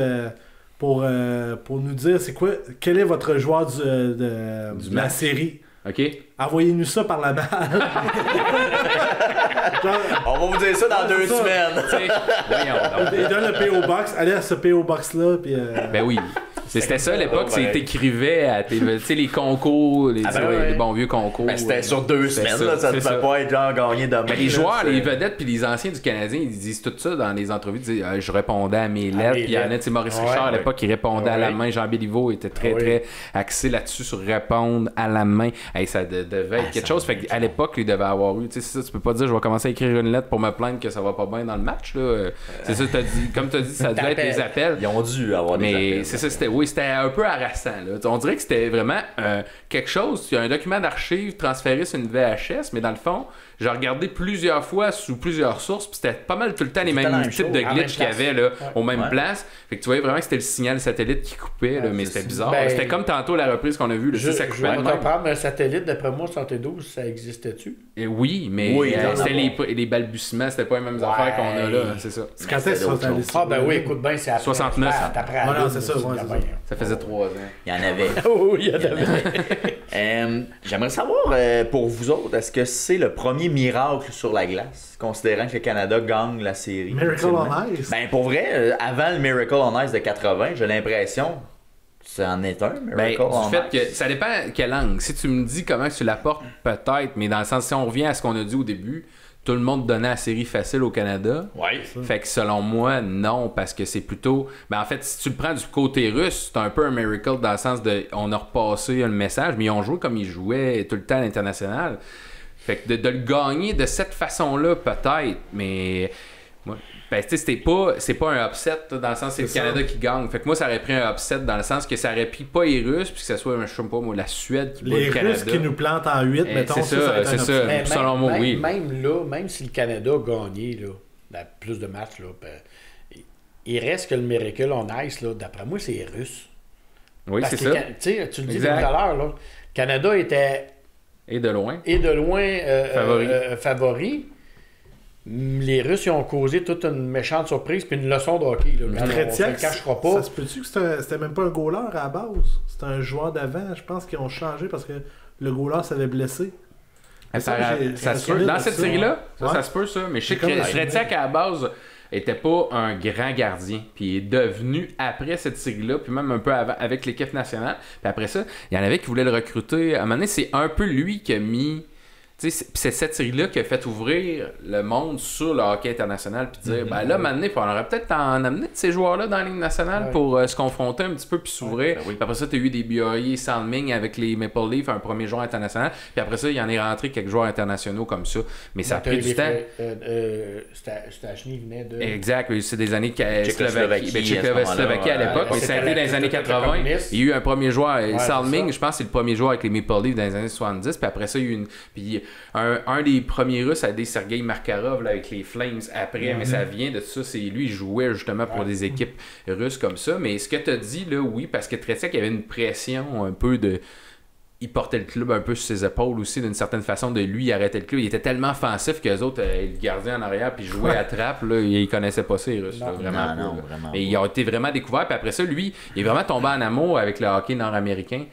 pour nous dire, c'est quoi, quel est votre joueur de la série? OK. Envoyez-nous ça par la balle. Genre, on va vous dire ça dans 2 semaines. Il donne le PO Box. Allez à ce PO Box-là. Puis, Ben oui. C'était ça à l'époque, c'est t'écrivais à tes, tu sais, les concours, les bons vieux concours. Ben, c'était sur 2 semaines, ça, là, ça devait pas être genre gagné demain. Mais les joueurs, les vedettes puis les anciens du Canadien, ils disent tout ça dans les entrevues. Ils disent, je répondais à mes lettres. Puis il y en a, tu sais, Maurice Richard à l'époque, il répondait à la main. Jean Béliveau était très axé là-dessus sur répondre à la main. Hey, ça devait être quelque chose. Fait qu'à l'époque, il devait avoir eu, tu sais, tu peux pas dire, je vais commencer à écrire une lettre pour me plaindre que ça va pas bien dans le match, là. C'est ça, comme tu as dit, ça devait être des appels. Ils ont dû avoir des appels. Mais c'est ça, c'était un peu harassant, là. On dirait que c'était vraiment quelque chose, un document d'archives transféré sur une VHS, mais dans le fond, j'ai regardé plusieurs fois sous plusieurs sources, puis c'était pas mal tout le temps les mêmes types de glitch qu'il y avait là, aux mêmes places. Fait que tu voyais vraiment que c'était le signal satellite qui coupait, là, mais c'était bizarre. Ben, c'était comme tantôt la reprise qu'on a vue, ça coupait. Je vais te prendre un satellite, d'après moi, 72, ça existait-tu? Oui, mais c'était les balbutiements, c'était pas les mêmes affaires qu'on a là, c'est ça. C'est quand est-ce que ça Ah ben oui, écoute bien, c'est après. 69. Après non, c'est ça, ça faisait 3 ans. Il y en avait. Oui, il y en avait. J'aimerais savoir, pour vous autres, est-ce que c'est le premier miracle sur la glace, considérant que le Canada gagne la série? Miracle on Ice? Ben, pour vrai, avant le Miracle on Ice de 80, j'ai l'impression que ça en est un, Miracle on du fait Ice. que ça dépend quelle langue. Si tu me dis comment tu l'apportes, peut-être, mais dans le sens, si on revient à ce qu'on a dit au début, tout le monde donnait la série facile au Canada. Ouais. Fait que selon moi, non, parce que c'est plutôt... Ben en fait, si tu le prends du côté russe, c'est un peu un miracle dans le sens de... On a repassé le message, mais ils ont joué comme ils jouaient tout le temps à l'international. Fait que de le gagner de cette façon-là, peut-être, mais... Moi, ben, tu sais, c'est pas un upset, dans le sens c'est le Canada qui gagne. Fait que moi, ça aurait pris un upset dans le sens que ça aurait pris pas les Russes, puis que ça soit, je sais pas moi, la Suède qui bat le Canada. Les Russes qui nous plantent en 8, mettons. C'est ça. Mais Selon moi, oui. Même là, même si le Canada a gagné là, plus de matchs, là, ben, il reste que le Miracle on Ice, là, d'après moi, c'est les Russes. Oui, parce c'est que, ça. Tu le dis tout à l'heure, là, le Canada était... Et de loin. Favori. Les Russes ils ont causé toute une méchante surprise puis une leçon de hockey. Là. On ne le cachera pas. Ça se peut-tu que c'était même pas un goaler à la base? C'était un joueur d'avant. Je pense qu'ils ont changé parce que le goaler s'avait blessé. Ça se peut. Dans cette série-là, ça se peut ça. Mais je sais que Tretiak à la base était pas un grand gardien. Puis il est devenu après cette série-là, puis même un peu avant avec l'équipe nationale. Puis après ça, il y en avait qui voulaient le recruter. À un moment donné, c'est un peu lui qui a mis... C'est cette série-là qui a fait ouvrir le monde sur le hockey international puis dire, ben là, maintenant, on aurait peut-être en amené de ces joueurs-là dans la Ligue nationale pour se confronter un petit peu puis s'ouvrir. Puis après ça, tu as eu des Biori, Sandming avec les Maple Leafs, un premier joueur international. Puis après ça, il y en est rentré quelques joueurs internationaux comme ça. Mais ça a pris du temps. Stachny venait de... Exact. C'est des années Tchécoslovaquie à l'époque. Mais ça a été dans les années 80. Il y a eu un premier joueur, Sandming, je pense que c'est le premier joueur avec les Maple Leafs dans les années 70. Puis après ça, il y a eu une... Puis un des premiers Russes a été Sergei Markarov là, avec les Flames après, mais ça vient de ça. C'est lui, il jouait justement pour des équipes russes comme ça. Mais ce que tu as dit, là, oui, parce que Tretiak, il y avait une pression un peu de... Il portait le club un peu sur ses épaules aussi, d'une certaine façon, de lui, il arrêtait le club. Il était tellement offensif qu'eux autres, le gardien en arrière, puis jouait à trappe, là, ils connaissaient pas ça, les Russes. Non, vraiment. Non, vraiment. Mais ils ont été vraiment découverts. Puis après ça, lui, il est vraiment tombé en amour avec le hockey nord-américain.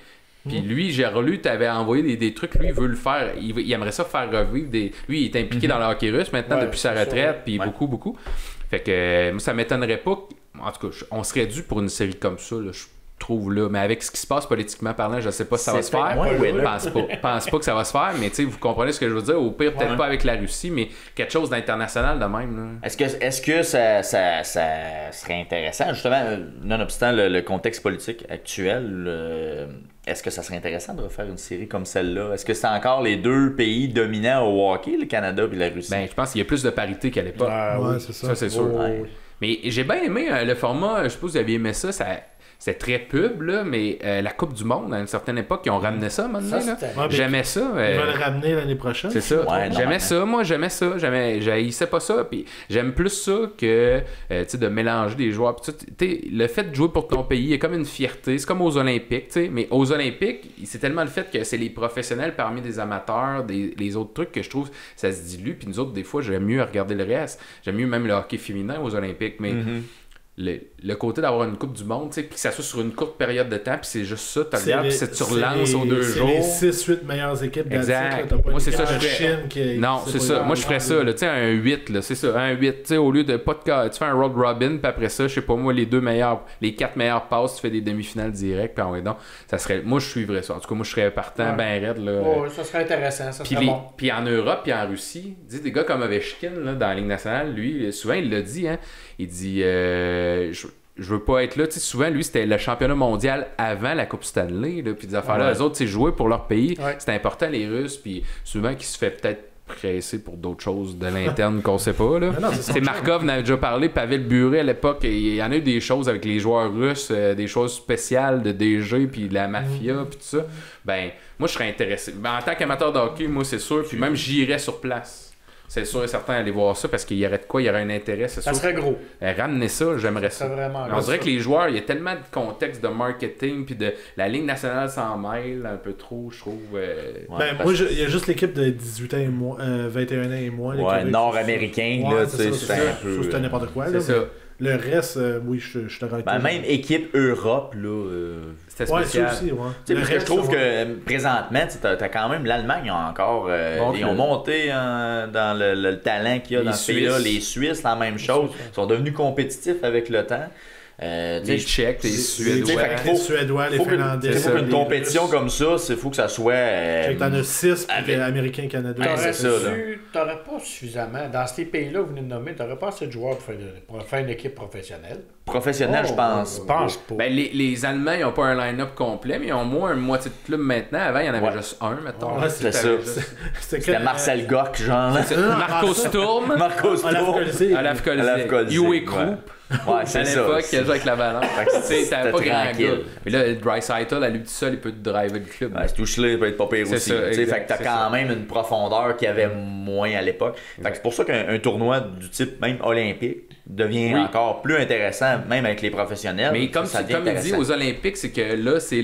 Puis lui, j'ai relu, t'avais envoyé des trucs, lui, il veut le faire, il aimerait ça faire revivre lui, il est impliqué dans le hockey russe maintenant depuis sa retraite, puis beaucoup. Fait que moi, ça m'étonnerait pas, en tout cas, on serait dû pour une série comme ça, là, je trouve là, mais avec ce qui se passe politiquement parlant, je sais pas si ça va se faire. Je pense pas que ça va se faire, mais tu sais, vous comprenez ce que je veux dire. Au pire, peut-être pas avec la Russie, mais quelque chose d'international de même. Là. Est-ce que ça serait intéressant, justement, nonobstant le contexte politique actuel, est-ce que ça serait intéressant de refaire une série comme celle-là? Est-ce que c'est encore les deux pays dominants au hockey, le Canada et la Russie? Ben, je pense qu'il y a plus de parité qu'à l'époque. C'est ça. Ça, c'est sûr. Mais j'ai bien aimé le format, je suppose que vous aviez aimé ça. C'est très pub, là, mais la Coupe du Monde, à une certaine époque, ils ont ramené ça, maintenant. J'aimais ça. Ils vont le ramener l'année prochaine. C'est ça. J'aimais ça. Moi, j'aimais ça. J'haïssais pas ça. Puis j'aime plus ça que de mélanger des joueurs. Puis, le fait de jouer pour ton pays, il y a comme une fierté. C'est comme aux Olympiques. T'sais. Mais aux Olympiques, c'est tellement le fait que c'est les professionnels parmi des amateurs, les autres trucs que je trouve ça se dilue. Puis nous autres, des fois, j'aime mieux regarder le reste. J'aime mieux même le hockey féminin aux Olympiques. Mais le côté d'avoir une Coupe du Monde, puis que ça soit sur une courte période de temps, puis c'est juste ça, tu regardes, puis tu relances aux 2 jours. C'est les 6-8 meilleures équipes exact. Moi, c'est ça, je ferais. Non, c'est ça. Moi, je ferais ça, tu sais, un 8, là, c'est ça. Un 8, tu sais, au lieu de pas de tu fais un road robin, puis après ça, je sais pas, moi, les 4 meilleures passes, tu fais des demi-finales directes, puis en donc, ça serait. Moi, je suivrais ça. En tout cas, moi, je serais partant, ben raide, là. Oh, ça serait intéressant, ça serait bon. Puis en Europe, puis en Russie, des gars comme Ovechkin, là, dans la Ligue nationale, lui, souvent, il l'a dit, hein. Il dit, je veux pas être là. Tu sais, souvent, lui, c'était le championnat mondial avant la Coupe Stanley. Puis des affaires-là, eux autres, tu sais, jouer pour leur pays, c'était important, les Russes. Puis souvent, qui se fait peut-être presser pour d'autres choses de l'interne qu'on sait pas. Là. C'est Markov en avait déjà parlé, Pavel Bure à l'époque. Il y en a eu des choses avec les joueurs russes, des choses spéciales de DG, puis de la mafia, puis tout ça. Ben, moi, je serais intéressé. Ben, en tant qu'amateur de hockey, moi, c'est sûr. Puis même, j'irais sur place. C'est sûr et certain aller voir ça parce qu'il y aurait de quoi, il y aurait un intérêt, c'est sûr. Ça serait gros. Ramener ça, j'aimerais ça. Vraiment on dirait que les joueurs, il y a tellement de contexte de marketing puis de la Ligue nationale s'en mêle un peu trop, je trouve. Moi, il y a juste l'équipe de 18 ans et moins, 21 ans et moins. Ouais, nord-américain, là, tu sais, c'est un peu. C'est n'importe quoi. C'est là, ça. Le reste, oui, je suis d'accord avec toi. Même équipe Europe, là. C'était spécial. Ça aussi, ouais. Parce que je trouve que présentement, t'as quand même l'Allemagne encore. Ils ont monté dans le talent qu'il y a dans ce pays-là. Les Suisses, la même chose. Ils sont devenus compétitifs avec le temps. Les Tchèques, les Suédois. Les Suédois, les Finlandais. Il faut qu'une compétition comme ça, il faut que ça soit. T'en as 6 puis Américains, Canadiens. T'aurais pas suffisamment. Dans ces pays-là que vous venez de nommer, t'aurais pas assez de joueurs pour faire une équipe professionnelle. Professionnel, je pense. Je pense pas. Ben, les Allemands, ils n'ont pas un line-up complet, mais ils ont moins une moitié de club maintenant. Avant, il y en avait juste un, mettons. Ouais, c'était ça. C'était Marcel Goc, genre. Marco Sturm. Marco Sturm. Olaf Kolzig. Uwe Krupp. Ouais, c'est ça. À l'époque, il a joué avec la Valence. T'avais pas grand tranquille. gars. Mais là, Draisaitl, à lui tout seul, il peut te driver le club. Ouais, Touche-là, il peut être pas pire aussi. Ça, fait que t'as quand même une profondeur qu'il y avait moins à l'époque. Fait que c'est pour ça qu'un tournoi du type même olympique devient encore plus intéressant, même avec les professionnels. Mais comme il dit aux Olympiques, c'est que là, c'est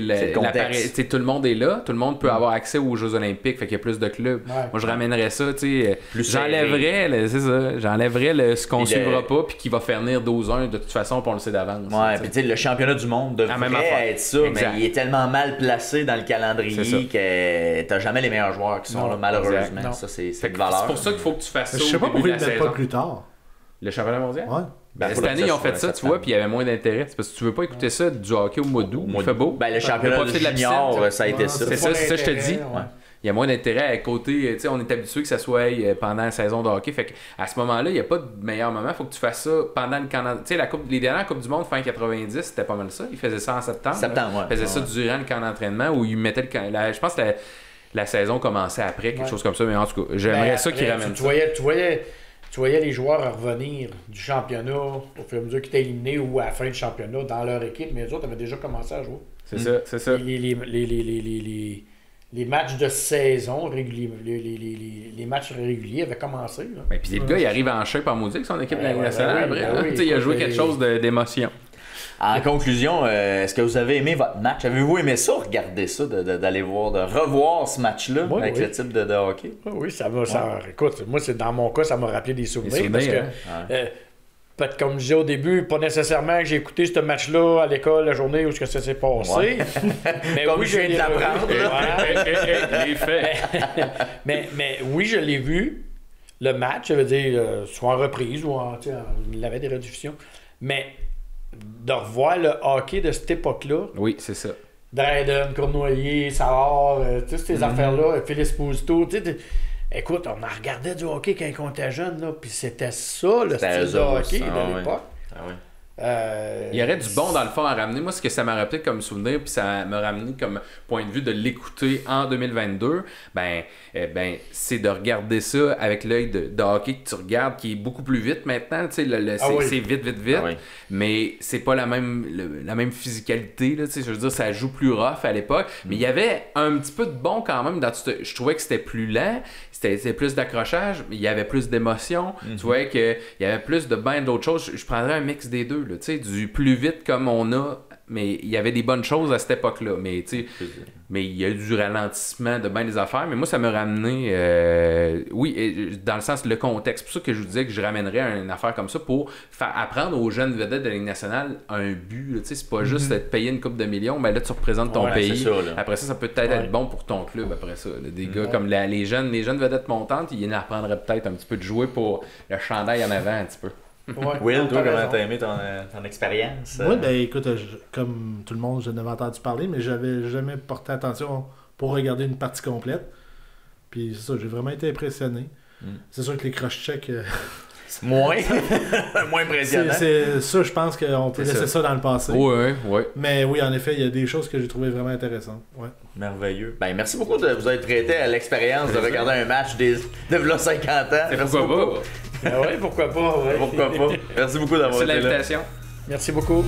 tout le monde est là, tout le monde peut avoir accès aux Jeux Olympiques, fait qu'il y a plus de clubs. Ouais. Moi, je ramènerais ça, tu sais. J'enlèverais ce qu'on suivra pas, puis qui va faire venir 12-1 de toute façon, puis on le sait d'avance. Ouais, puis tu sais, le championnat du monde devrait être ça, mais il est tellement mal placé dans le calendrier que t'as jamais les meilleurs joueurs qui sont là, malheureusement. Ça, c'est une valeur. C'est pour ça qu'il faut que tu fasses ça. Je sais pas pourquoi ils ne mettent pas plus tard. Le championnat mondial? Ouais. Cette année, ils ont fait ça, tu vois, puis il y avait moins d'intérêt. C'est parce que tu veux pas écouter ça du hockey au mois d'août. Il fait beau. Ben, le championnat junior, ça a été ça. C'est ça, je te dis. Il y a moins d'intérêt à côté. Tu sais, on est habitué que ça soit pendant la saison de hockey. Fait qu'à ce moment-là, il n'y a pas de meilleur moment. Il faut que tu fasses ça pendant le camp. Tu sais, les dernières Coupes du Monde fin 90, c'était pas mal ça. Ils faisaient ça en septembre. Ils faisaient ça durant le camp d'entraînement où ils mettaient le camp. Je pense que la saison commençait après, quelque chose comme ça. Mais en tout cas, j'aimerais ça qu'ils ramènent ça. Tu voyais les joueurs revenir du championnat au fur et à mesure qu'ils étaient éliminés ou à la fin du championnat dans leur équipe, mais les autres avaient déjà commencé à jouer. C'est ça, c'est ça. Les matchs de saison réguliers, les matchs réguliers avaient commencé. Et puis le gars, il arrive en shape en maudit avec son équipe nationale. Il a joué quelque chose d'émotion. En conclusion, est-ce que vous avez aimé votre match? Avez-vous aimé ça, regarder ça, d'aller voir, de revoir ce match-là avec le type de hockey? Oui, ça va. Écoute, moi, dans mon cas, ça m'a rappelé des souvenirs. Parce que, peut-être comme je disais au début, pas nécessairement que j'ai écouté ce match-là à l'école la journée où ça s'est passé. Ouais. Mais comme oui, je viens de l'apprendre. Mais oui, je l'ai vu. Le match, ça veut dire, soit en reprise ou il avait des rediffusions. Mais de revoir le hockey de cette époque-là. Oui, c'est ça. Dryden, Cournoyer, Savard, toutes ces affaires-là, Philippe Esposito, écoute, on en regardait du hockey quand on était jeune, là, puis c'était ça le style de hockey de l'époque. Il y aurait du bon dans le fond à ramener. Moi, ce que ça m'a rappelé comme souvenir, puis ça m'a ramené comme point de vue de l'écouter en 2022, c'est de regarder ça avec l'œil de hockey que tu regardes, qui est beaucoup plus vite maintenant. C'est vite, mais c'est pas la même physicalité. Là, je veux dire, ça joue plus rough à l'époque. Mais il y avait un petit peu de bon quand même. Je trouvais que c'était plus lent, c'était plus d'accrochage, mais il y avait plus d'émotion. Tu voyais qu'il y avait plus de d'autres choses. Je prendrais un mix des deux. Du plus vite comme on a mais il y avait des bonnes choses à cette époque-là. Mais tu sais, mais il y a eu du ralentissement de bien des affaires. Mais moi, ça m'a ramené, dans le sens le contexte. C'est pour ça que je vous disais que je ramènerais à une affaire comme ça pour faire apprendre aux jeunes vedettes de la Ligue nationale un but. Tu sais, c'est pas juste de te payer une coupe de millions, ben là tu représentes ton pays. Ça, après ça peut peut-être être bon pour ton club. Après ça, là. Des gars comme les jeunes vedettes montantes, ils apprendraient peut-être un petit peu de jouer pour le chandail en avant un petit peu. Will, toi, comment t'as aimé ton expérience? Oui, ben écoute, comme tout le monde, je n'avais entendu parler, mais j'avais jamais porté attention pour regarder une partie complète. Puis c'est ça, j'ai vraiment été impressionné. C'est sûr que les cross-checks... moins impressionnant. C'est ça, je pense qu'on peut laisser ça dans le passé. Oui. Mais oui, en effet, il y a des choses que j'ai trouvées vraiment intéressantes. Ouais. Merveilleux. Ben, merci beaucoup de vous être prêté à l'expérience de regarder un match de 50 ans. Pourquoi pas? Ah ouais, pourquoi pas? Ouais. Pourquoi pas? Merci beaucoup d'avoir été là. Merci l'invitation. Merci beaucoup.